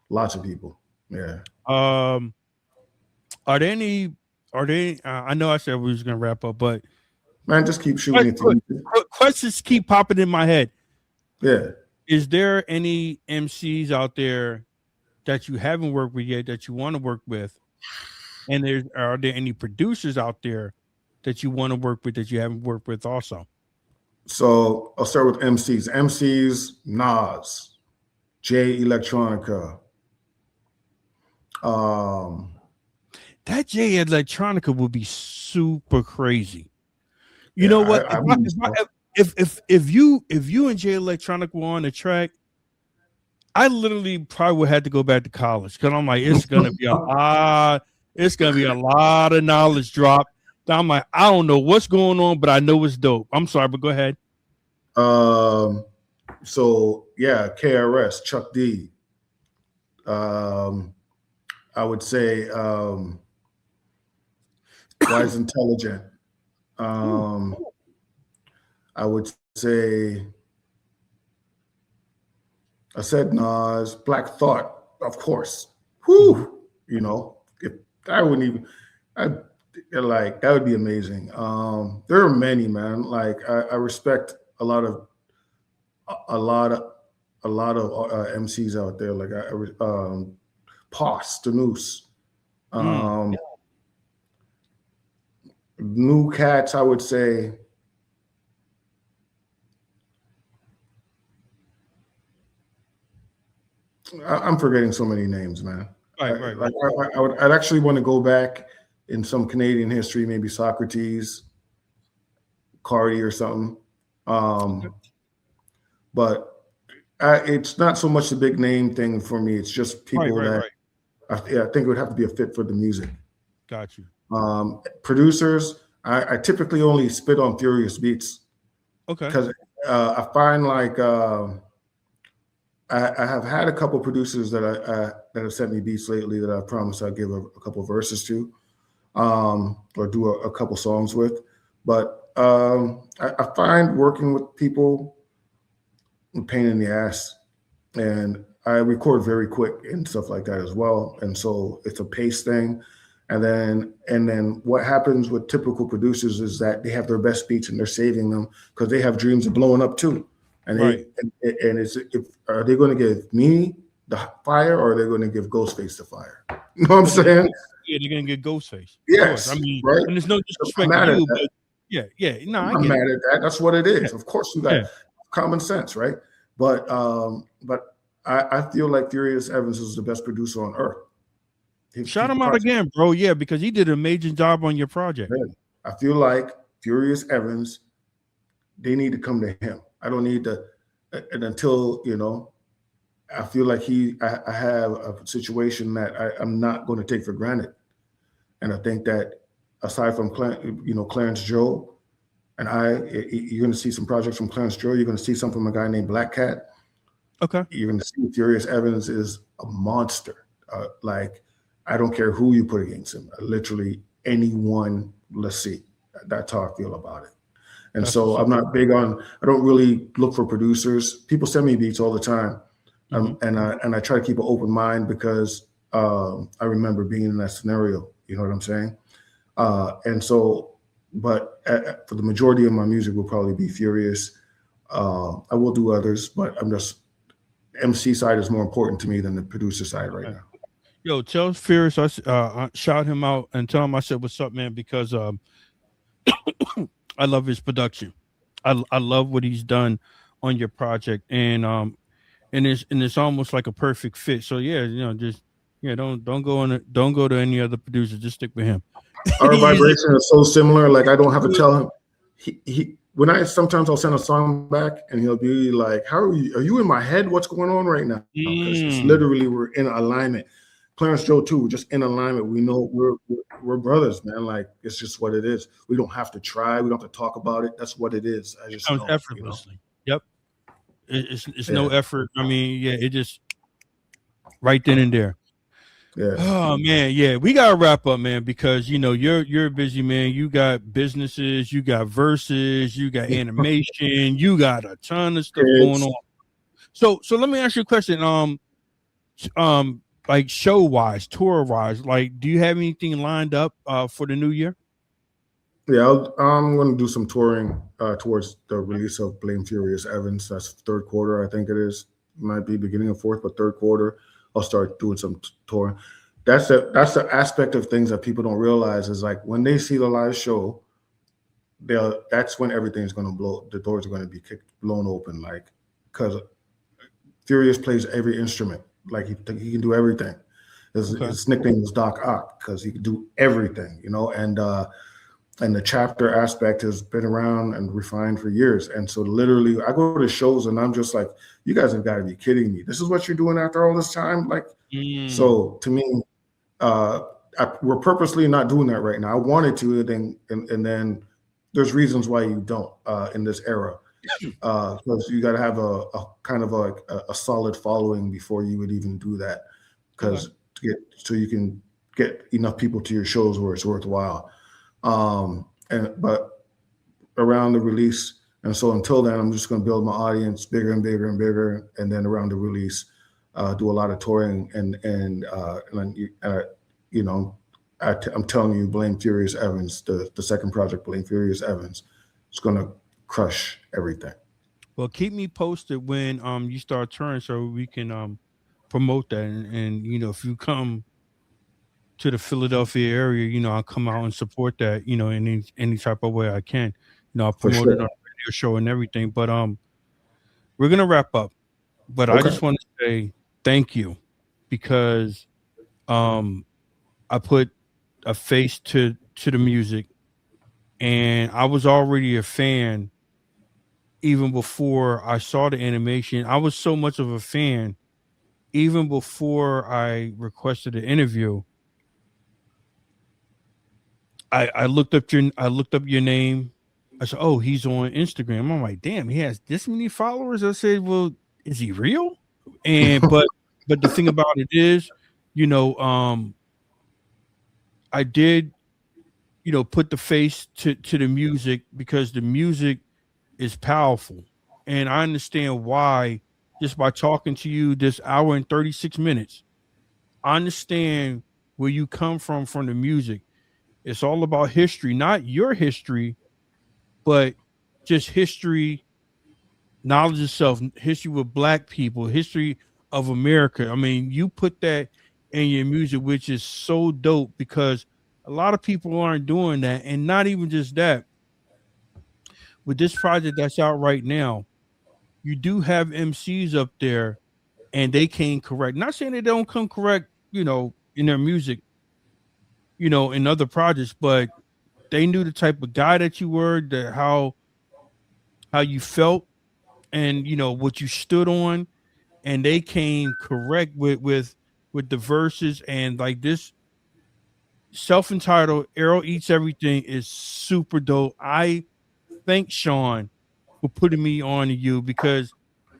Lots of people. Yeah. Are there any, I know I said we was going to wrap up, but man, just keep shooting. Questions keep popping in my head. Yeah. Is there any MCs out there that you haven't worked with yet that you want to work with? And are there any producers out there that you want to work with that you haven't worked with also? So I'll start with MCs, Nas, J Electronica. That J Electronica would be super crazy. You know what? If you and J Electronica were on the track, I literally probably would have to go back to college because I'm like, it's gonna be a lot of knowledge drop. I'm like, I don't know what's going on, but I know it's dope. I'm sorry, but go ahead. So yeah, KRS, Chuck D. I would say Wise Intelligent. I would say I said Nas, Black Thought, of course. Whew, if I wouldn't even that would be amazing. There are many, man. Like I respect a lot of MCs out there. Like Pos, Denuse, new cats. I would say. I'm forgetting so many names, man. Right. I'd actually want to go back in some Canadian history, maybe Socrates, Cardi, or something. But it's not so much the big name thing for me. It's just people that I think it would have to be a fit for the music. Got you. Producers, I typically only spit on Furious beats. Okay. Because I find like I have had a couple producers that that have sent me beats lately that I promised I'd give a couple verses to, or do a couple songs with. But I find working with people a pain in the ass, and I record very quick and stuff like that as well. And so it's a pace thing. And then what happens with typical producers is that they have their best beats and they're saving them because they have dreams of blowing up too. And are they going to give me the fire, or are they going to give Ghostface the fire? You know what I'm saying? Yeah, they're going to get Ghostface. Yes, I mean, right? And there's no disrespect to you, but yeah. No, I'm mad at that. That's what it is. Yeah. Of course, you got common sense, right? But I feel like Furious Evans is the best producer on earth. Shout him out again, bro. Yeah, because he did an amazing job on your project. I feel like Furious Evans, they need to come to him. I don't need to, and until, you know, I feel like I have a situation that I'm not going to take for granted. And I think that aside from, Clarence Joe, and you're going to see some projects from Clarence Joe. You're going to see some from a guy named Black Cat. Okay. You're going to see Furious Evans is a monster. Like, I don't care who you put against him. Literally anyone. Let's see. That's how I feel about it. And so I'm not big on. I don't really look for producers. People send me beats all the time, and I try to keep an open mind because I remember being in that scenario. You know what I'm saying? And so, but for the majority of my music will probably be Furious. I will do others, but I'm just MC side is more important to me than the producer side right now. Yo, tell Furious I shout him out and tell him I said what's up, man, because I love his production. I love what he's done on your project, and it's almost like a perfect fit. So yeah, just don't go to any other producer. Just stick with him. Our vibration is so similar. Like, I don't have to tell him. Sometimes I'll send a song back and he'll be like, "How are you? Are you in my head? What's going on right now?" Because it's literally we're in alignment. Clarence Joe too, we're just in alignment. We know we're brothers, man. Like, it's just what it is. We don't have to try. We don't have to talk about it. That's what it is. I just know, effortlessly. Yep. It's no effort. I mean, yeah, it just right then and there. Yeah. Oh man, yeah. We gotta wrap up, man, because you're a busy man. You got businesses, you got verses, you got animation, you got a ton of stuff going on. So let me ask you a question. Like show wise, tour wise, like, do you have anything lined up for the new year? Yeah, I'm going to do some touring towards the release of Blame Furious Evans. That's third quarter, I think it is. Might be beginning of fourth, but third quarter, I'll start doing some touring. That's the aspect of things that people don't realize is, like, when they see the live show, that's when everything's going to blow. The doors are going to be blown open, like, because Furious plays every instrument. Like, he can do everything. His nickname is Doc Ock because he can do everything, and the chapter aspect has been around and refined for years. And so literally I go to shows and I'm just like, you guys have got to be kidding me. This is what you're doing after all this time? Like, so to me, we're purposely not doing that right now. I wanted to, and then there's reasons why you don't in this era. Because you got to have a kind of a solid following before you would even do that. Because so you can get enough people to your shows where it's worthwhile. But around the release, and so until then, I'm just going to build my audience bigger and bigger and bigger, and then around the release, do a lot of touring, and I'm telling you, Blame Furious Evans, the second project, Blame Furious Evans, is going to crush everything. Well, keep me posted when you start touring so we can promote that, and if you come to the Philadelphia area, I'll come out and support that, in any type of way I can. I'll promote it on the radio show and everything. But we're gonna wrap up. But I just want to say thank you, because I put a face to the music, and I was already a fan even before I saw the animation. I was so much of a fan even before I requested an interview. I looked up your name. I said, "Oh, he's on Instagram." I'm like, "Damn, he has this many followers." I said, "Well, is he real?" And but the thing about it is, I did, put the face to the music because the music is powerful, and I understand why just by talking to you this hour and 36 minutes. I understand where you come from the music. It's all about history, not your history, but just history, knowledge of self, history with Black people, history of America. I mean, you put that in your music, which is so dope because a lot of people aren't doing that. And not even just that. With this project that's out right now, you do have MCs up there and they came correct. Not saying they don't come correct, in their music, in other projects, but they knew the type of guy that you were, how you felt, and what you stood on, and they came correct with the verses, and like this self-entitled Errol Eats Everything is super dope. I thank Sean for putting me on to you because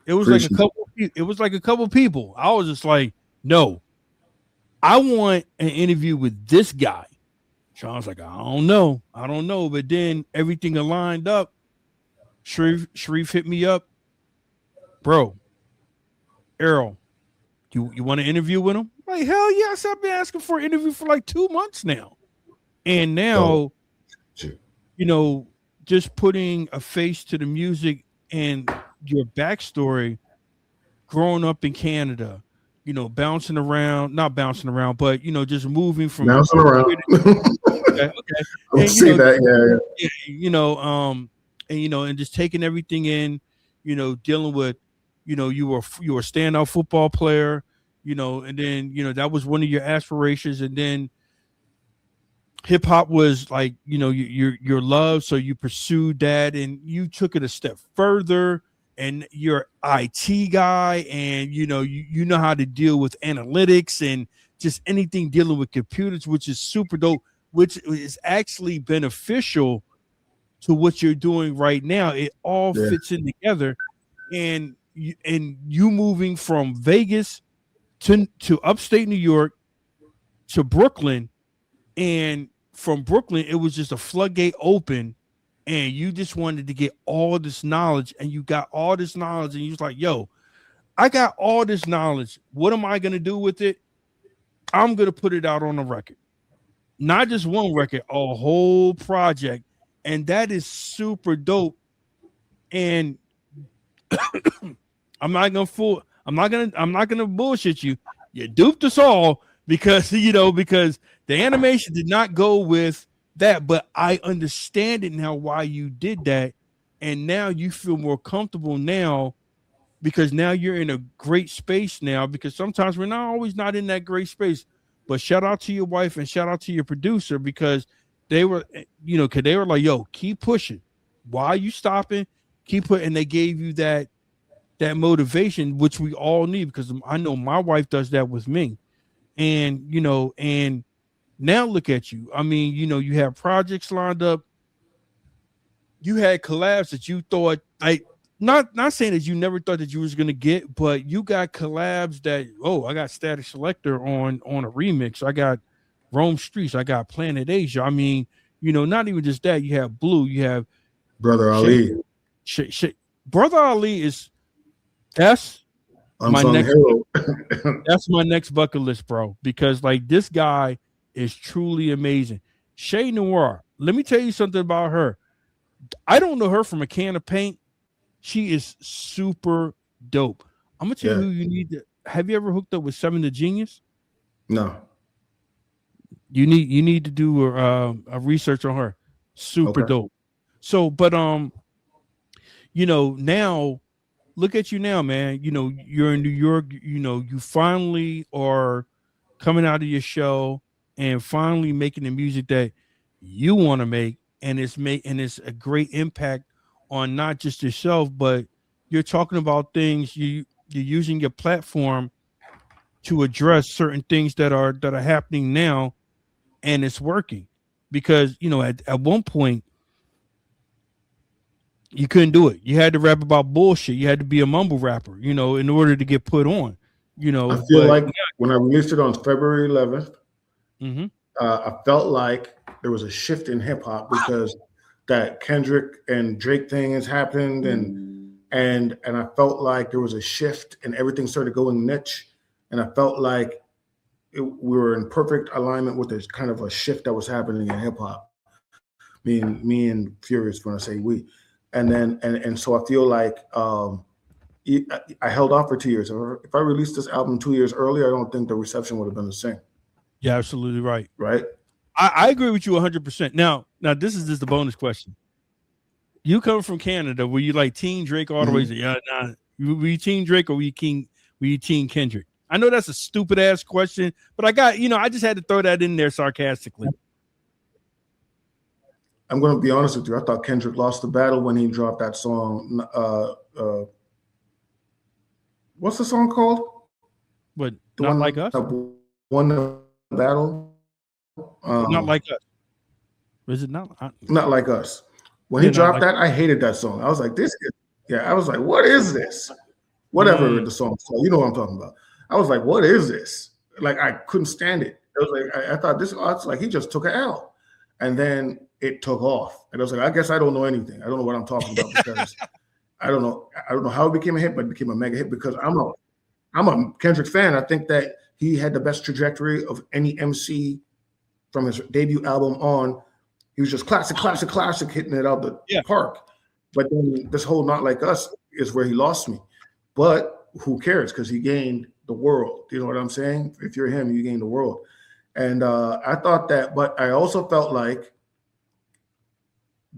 it was like Appreciate it. it was like a couple people. I was just like, no, I want an interview with this guy. Sean's like, I don't know. But then everything aligned up. Sharif hit me up. Bro, Errol, you want to interview with him? Like, hell yes. I've been asking for an interview for like 2 months now. And now, just putting a face to the music and your backstory growing up in Canada, not bouncing around, but just moving from Bouncing around. okay. I see that, And just taking everything in, dealing with, you were a standout football player, and then that was one of your aspirations, and then hip hop was like your love, so you pursued that, and you took it a step further, and you're IT guy, and you know how to deal with analytics and just anything dealing with computers, which is super dope, which is actually beneficial to what you're doing right now. It all fits in together, and you moving from Vegas to upstate New York to Brooklyn, and from Brooklyn it was just a floodgate open, and you just wanted to get all this knowledge, and you got all this knowledge, and you was like, yo, I got all this knowledge. What am I going to do with it? I'm going to put it out on a record. Not just one record, a whole project. And that is super dope. And I'm not gonna bullshit you. You duped us all because the animation did not go with that, but I understand it now why you did that, and now you feel more comfortable now because now you're in a great space now, because sometimes we're not in that great space. But shout out to your wife and shout out to your producer, because they were, because they were like, yo, keep pushing. Why are you stopping? Keep putting, and they gave you that motivation, which we all need, because I know my wife does that with me. And, and now look at you. I mean, you have projects lined up. You had collabs that you thought, like, not saying that you never thought that you was going to get, but you got collabs that, I got Static Selector on a remix. I got Rome Streets. I got Planet Asia. I mean, not even just that. You have Blue. You have Brother Ali. Brother Ali that's my next hero. That's my next bucket list, bro, because like this guy is truly amazing. Shay Noir, let me tell you something about her. I don't know her from a can of paint. She is super dope. I'm gonna tell you who you need to. Have you ever hooked up with Seven the Genius? No. You need to do a research on her. Super dope. So, but now look at you now, man. You're in New York. You finally are coming out of your show and finally making the music that you want to make, and it's a great impact on not just yourself, but you're talking about things. You're using your platform to address certain things that are happening now, and it's working, because at one point you couldn't do it. You had to rap about bullshit. You had to be a mumble rapper, in order to get put on. I feel like when I released it on February 11th, I felt like there was a shift in hip hop, because that Kendrick and Drake thing has happened, and I felt like there was a shift and everything started going niche, and I felt like we were in perfect alignment with this kind of a shift that was happening in hip hop. Me and Furious, when I say we, and then and so I feel like I held off for 2 years. If I released this album 2 years earlier, I don't think the reception would have been the same. Yeah, absolutely right. Right. I agree with you 100%. Now this is just the bonus question. You come from Canada, were you like Team Drake all the way? Yeah, were you Team Drake or were you Team Kendrick? I know that's a stupid ass question, but I got, I just had to throw that in there sarcastically. I'm going to be honest with you. I thought Kendrick lost the battle when he dropped that song. What's the song called? But The not one like us. that won the battle. Not like us. Is it not? Not like us. When he dropped that, I hated that song. I was like, I was like, what is this? Whatever the song's called, you know what I'm talking about. I was like, what is this? Like, I couldn't stand it. It was like, I thought this, it's like he just took an L. And then it took off. And I was like, I guess I don't know anything. I don't know what I'm talking about because I don't know how it became a hit, but it became a mega hit because I'm a Kendrick fan. I think that he had the best trajectory of any MC from his debut album on. He was just classic, hitting it out the park. But then this whole Not Like Us is where he lost me. But who cares? Because he gained the world. You know what I'm saying? If you're him, you gain the world. And I thought that, but I also felt like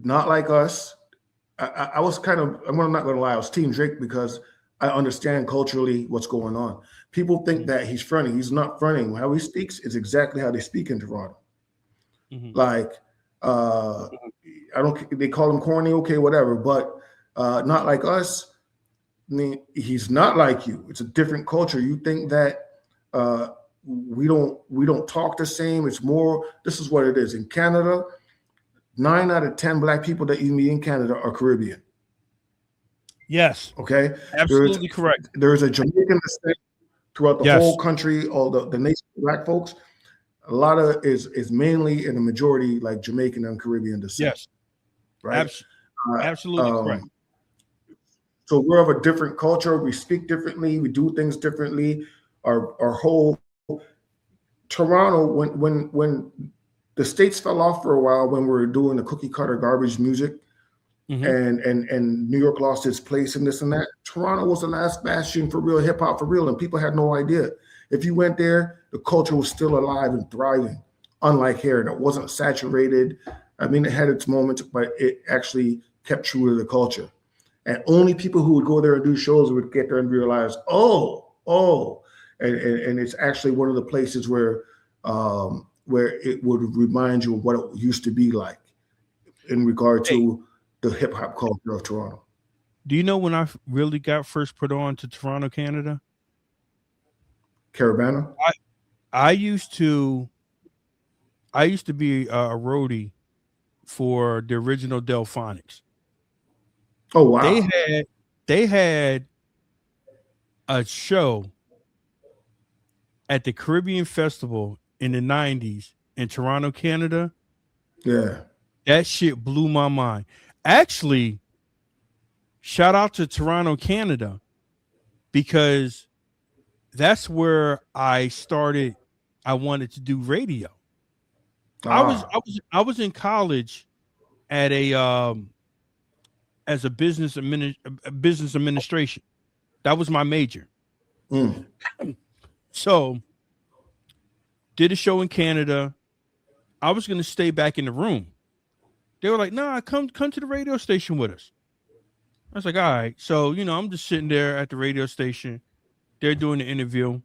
Not Like Us. I was kind of, I'm not going to lie, I was Team Drake because I understand culturally what's going on. People think that he's fronting. He's not fronting. How he speaks is exactly how they speak in Toronto. Like, they call him corny, okay, whatever, but Not Like Us, I mean, he's not like you. It's a different culture. You think that we don't talk the same. It's more, this is what it is. In Canada, 9 out of 10 Black people that you meet in Canada are Caribbean. Yes. Okay. Absolutely correct. There is a Jamaican descent throughout the whole country, all the nation of Black folks. A lot of is mainly in the majority like Jamaican and Caribbean descent. Yes. Right. Absolutely correct. So we're of a different culture. We speak differently. We do things differently. Our whole Toronto, when the States fell off for a while, when we were doing the cookie cutter garbage music, and New York lost its place in this and that, Toronto was the last bastion for real hip hop for real, and people had no idea. If you went there, the culture was still alive and thriving, unlike here. That wasn't saturated. I mean, it had its moments, but it actually kept true to the culture. And only people who would go there and do shows would get there and realize, and it's actually one of the places where it would remind you of what it used to be like in regard to the hip hop culture of Toronto. Do you know when I really got first put on to Toronto, Canada? Caravana? I used to be a roadie for the original Delphonics. Oh wow! They had a show at the Caribbean Festival in the 90s in Toronto, Canada. Yeah, that shit blew my mind. Actually, shout out to Toronto, Canada, because that's where I started. I wanted to do radio. I was in college at a as a business administration. That was my major. So did a show in Canada. I was going to stay back in the room. They were like, "Nah, come to the radio station with us." I was like, "All right." So, I'm just sitting there at the radio station. They're doing the interview.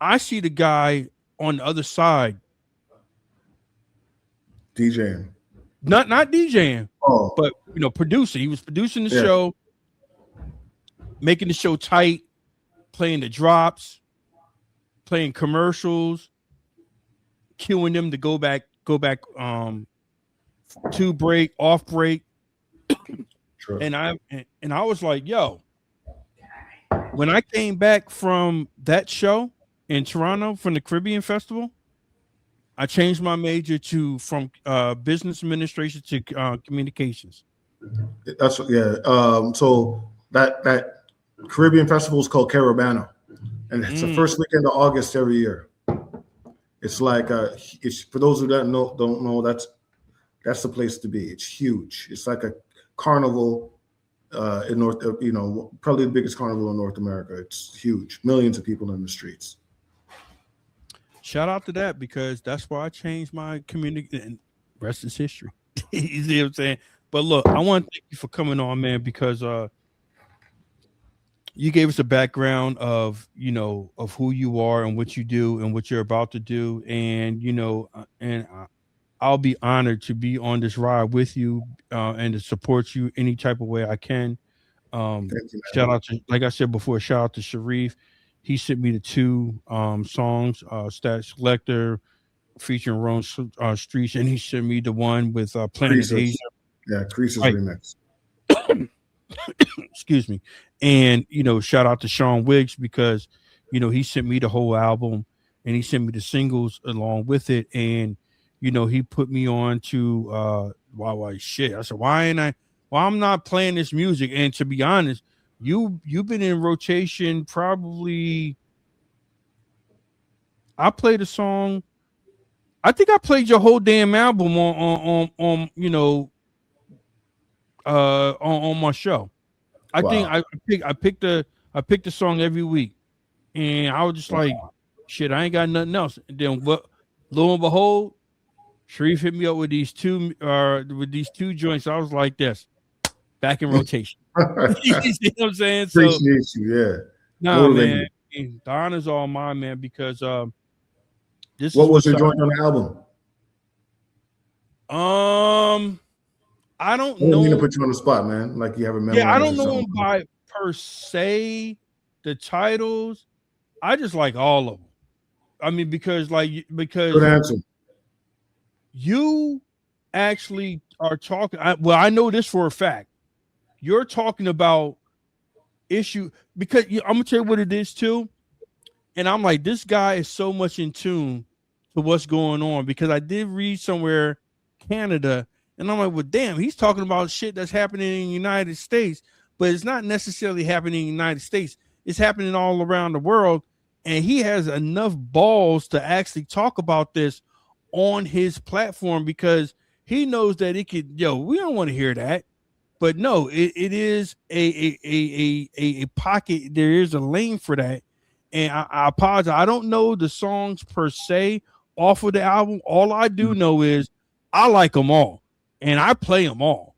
I see the guy on the other side DJing. Not DJing, but producing. He was producing the show, making the show tight, playing the drops, playing commercials, cueing them to go back to break, off break. True. And I was like, yo, when I came back from that show in Toronto from the Caribbean Festival, I changed my major from business administration to communications. That's so that Caribbean Festival is called Caravana, and it's the first weekend of August every year. It's like it's for those who don't know that's the place to be. It's huge. It's like a carnival in probably the biggest carnival in North America. It's huge. Millions of people in the streets. Shout out to that, because that's why I changed my community, and rest is history. You see what I'm saying? But look, I want to thank you for coming on, man, because you gave us a background of of who you are and what you do and what you're about to do, and I'll be honored to be on this ride with you and to support you any type of way I can. Thank you, man. Shout out to, like I said before, shout out to Sharif. He sent me the two songs, Stat Selector featuring Rome Streets, and he sent me the one with Planet Asia. Creases. Yeah, Creases Right. remix. Excuse me. And shout out to Sean Wiggs because he sent me the whole album and he sent me the singles along with it. And he put me on to why shit. I said, why I'm not playing this music? And to be honest, you've been in rotation probably. I played a song. I think I played your whole damn album on on my show. I think Wow. I picked a song every week, and I was just like, shit, I ain't got nothing else. And then what? Lo and behold, Sharif hit me up with these two joints. I was like, this back in rotation. You see what I'm saying? So Appreciate you. Yeah. nah, Motivated. man, the honor's all mine, man, because this What is was your what's joint on the album? I don't I don't mean to know. put you on the spot, man. Like you have a memorized. Yeah, I don't or know something. them by per se the titles. I just like all of them. I mean, because Good answer. you actually are talking. I know this for a fact. You're talking about issue because I'm gonna tell you what it is too. And I'm like, this guy is so much in tune to what's going on because I did read somewhere Canada, and I'm like, well, damn, he's talking about shit that's happening in the United States, but it's not necessarily happening in the United States. It's happening all around the world, and he has enough balls to actually talk about this on his platform because he knows that it could. We don't want to hear that. But no, it is a pocket. There is a lane for that. And I apologize. I don't know the songs per se off of the album. All I do know is I like them all and I play them all.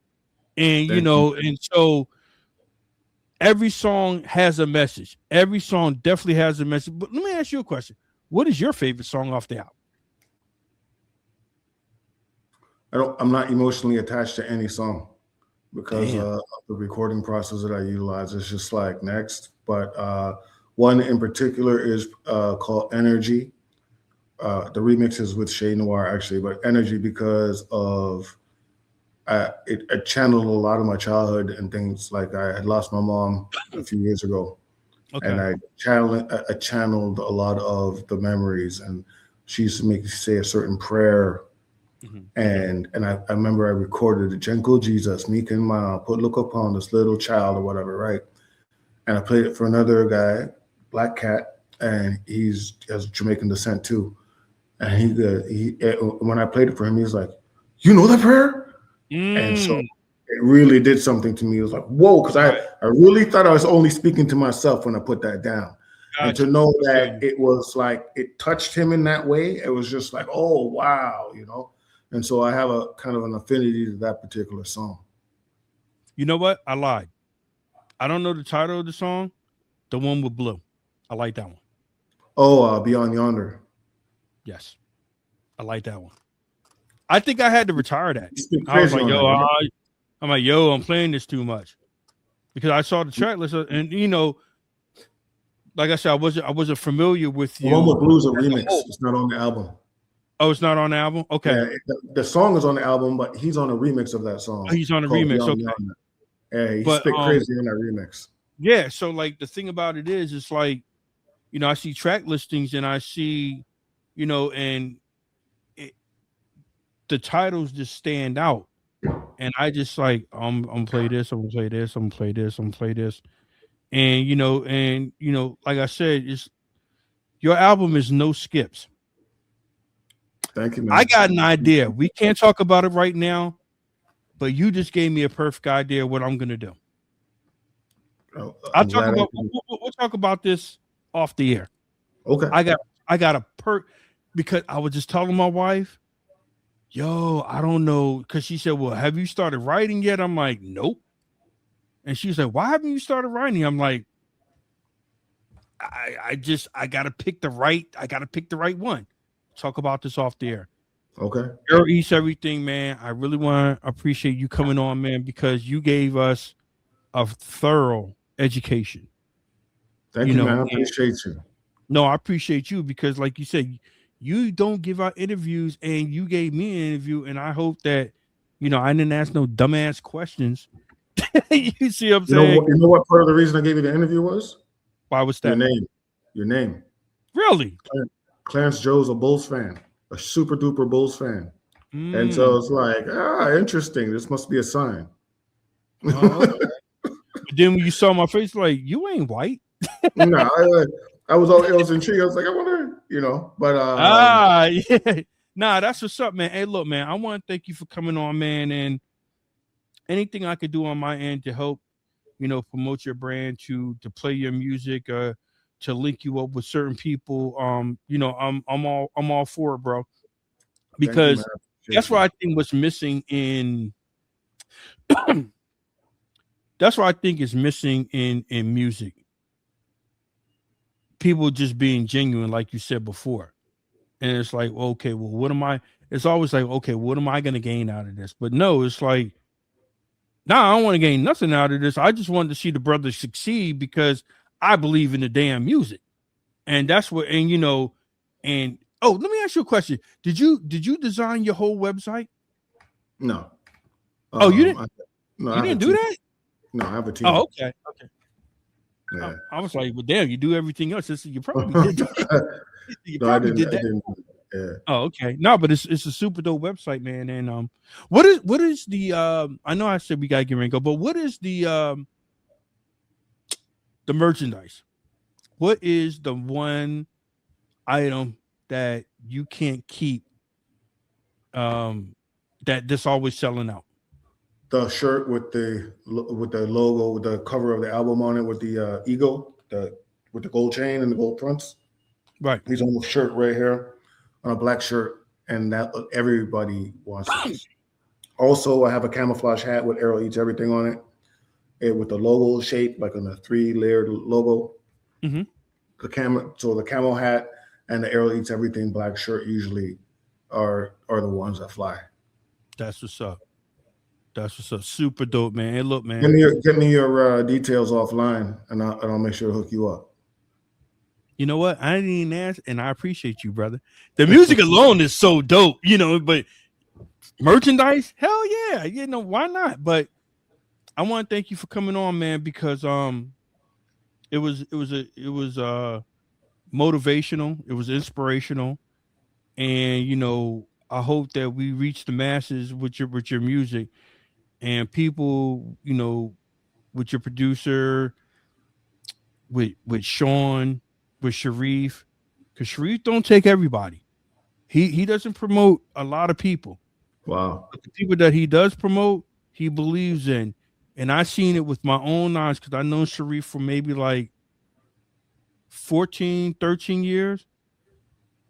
And, Thank you. and so every song has a message. Every song definitely has a message. But let me ask you a question. What is your favorite song off the album? I'm not emotionally attached to any song because Damn. of the recording process that I utilize. It's just like next. But one in particular is called Energy. The remix is with Shay Noir actually, but Energy because of it channeled a lot of my childhood and things. Like I had lost my mom a few years ago, and I channeled a lot of the memories. And she used to make me say a certain prayer. And I remember I recorded it, Gentle Jesus, meek and mild, look upon this little child or whatever, right? And I played it for another guy, Black Cat, and he's has Jamaican descent too. And he when I played it for him, he was like, "You know that prayer?" And so it really did something to me. It was like, whoa, because I really thought I was only speaking to myself when I put that down. Gotcha. And to know that it was like it touched him in that way, it was just like, oh wow, And so I have a kind of an affinity to that particular song. You know what? I lied. I don't know the title of the song. The one with Blue. I like that one. Oh, Beyond Yonder. Yes. I like that one. I think I had to retire that. I was like, I'm playing this too much. Because I saw the track list and like I said, I wasn't familiar with you. The one with Blue's a remix. It's not on the album. Oh, it's not on the album? Okay. Yeah, the song is on the album, but he's on a remix of that song. Oh, he's on a remix. Okay. Yeah, he spit crazy in that remix. Yeah, so like the thing about it is, it's like, I see track listings and I see, and the titles just stand out. And I just like, I'm gonna play this, I'm gonna play this, I'm gonna play this, I'm gonna play this. And like I said, your album is no skips. Thank you, man. I got an idea. We can't talk about it right now, but you just gave me a perfect idea of what I'm gonna do. We'll talk about this off the air. Okay. I got a because I was just telling my wife, I don't know, because she said, well, have you started writing yet? I'm like, nope. And she was like, why haven't you started writing? I'm like, I gotta pick the right one. Talk about this off the air. Okay. Errol Eats Everything, man. I really want to appreciate you coming on, man, because you gave us a thorough education. Thank you, man. I appreciate you. No, I appreciate you because, like you said, you don't give out interviews, and you gave me an interview, and I hope that I didn't ask no dumbass questions. You see what I'm saying? You know what part of the reason I gave you the interview was? Why was that? Your name. Really? Clarence Joe's a Bulls fan, a super duper Bulls fan. And so it's like, interesting. This must be a sign. Oh, okay. But then when you saw my face, like, you ain't white. No, I was intrigued. I was like, I wonder, but yeah. Nah, that's what's up, man. Hey, look, man, I want to thank you for coming on, man, and anything I could do on my end to help, promote your brand, to play your music, to link you up with certain people. I'm all for it, bro. Because that's what I think was missing in that's what I think is missing in music. People just being genuine, like you said before. And it's like, okay, well, what am I? It's always like, okay, what am I going to gain out of this? But no, it's like, I don't want to gain nothing out of this. I just wanted to see the brothers succeed because I believe in the damn music. And that's what, and let me ask you a question. Did you design your whole website? No. Oh, you didn't? You didn't do that? No, I have a team. Oh, okay. Yeah. I was like, well, damn, you do everything else. You probably did. You probably did that. Yeah. Oh, okay. No, but it's a super dope website, man. And what is the I know I said we gotta get ready to go, but what is the merchandise? What is the one item that you can't keep that this always selling out? The shirt with the logo, with the cover of the album on it, with the eagle, with the gold chain and the gold fronts. Right. He's on the shirt right here, on a black shirt, and that everybody wants it. Also, I have a camouflage hat with Errol Eats Everything on it, with the logo shape, like on a 3-layered logo. Mm-hmm. The camo hat and the Errol Eats Everything black shirt usually are the ones that fly. That's what's up. That's what's up. Super dope, man. Hey, look, man. Get me your details offline, and I'll make sure to hook you up. You know what? I didn't even ask, and I appreciate you, brother. The music alone is so dope, but merchandise, hell yeah, why not? But I want to thank you for coming on, man, because it was motivational, it was inspirational, and I hope that we reach the masses with your music, and people, with your producer, with Sean, with Sharif, because Sharif don't take everybody. He doesn't promote a lot of people. Wow. But the people that he does promote, he believes in. And I seen it with my own eyes because I know Sharif for maybe like 14, 13 years.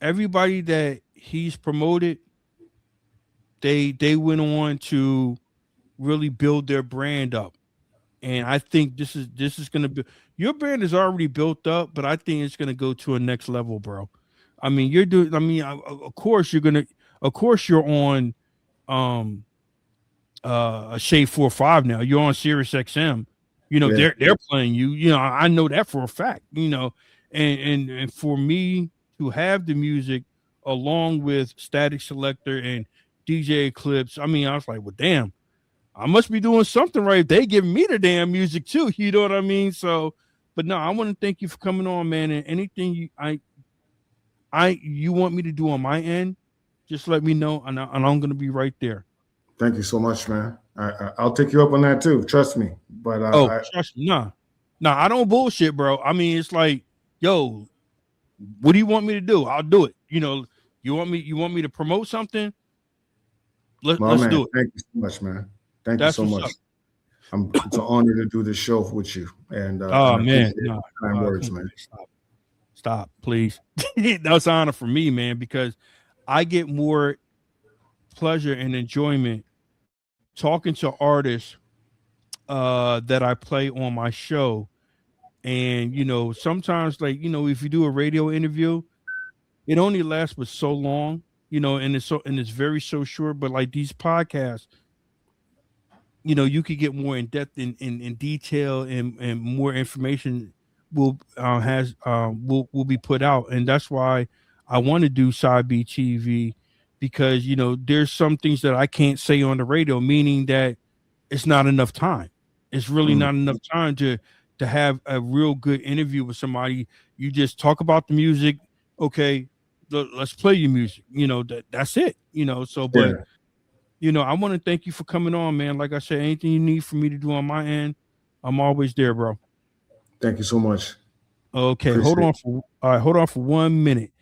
Everybody that he's promoted, they went on to really build their brand up. And I think this is gonna be, your brand is already built up, but I think it's gonna go to a next level, bro. I mean, of course you're on a Shade 4-5 now. You're on Sirius XM. They're playing you. I know that for a fact. And for me to have the music along with Static Selector and DJ Eclipse, I was like, well, damn, I must be doing something right. They give me the damn music too. You know what I mean? So, but no, I want to thank you for coming on, man. And anything you want me to do on my end, just let me know, and I'm gonna be right there. Thank you so much, man. I'll take you up on that too. Trust me. But trust me. Nah, I don't bullshit, bro. It's like, yo, what do you want me to do? I'll do it. You want me to promote something? Let's do it. Thank you so much, man. Thank you so much. It's an honor to do this show with you. And man, kind words, man. Stop, please. That's an honor for me, man, because I get more pleasure and enjoyment talking to artists that I play on my show And sometimes, like, if you do a radio interview, it only lasts but so long, and it's very so short. But like these podcasts, you could get more in depth in detail, and more information will be put out. And that's why I want to do Side B TV, because there's some things that I can't say on the radio, meaning that it's not enough time. It's really not enough time to have a real good interview with somebody. You just talk about the music. Okay, let's play your music. That's it. So, but I want to thank you for coming on, man. Like I said, anything you need for me to do on my end, I'm always there, bro. Thank you so much. Okay, hold on for 1 minute.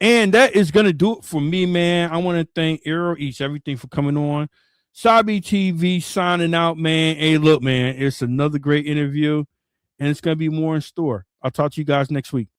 And that is gonna do it for me, man. I want to thank Errol Eats Everything for coming on. Sabi TV signing out, man. Hey, look, man, it's another great interview, and it's gonna be more in store. I'll talk to you guys next week.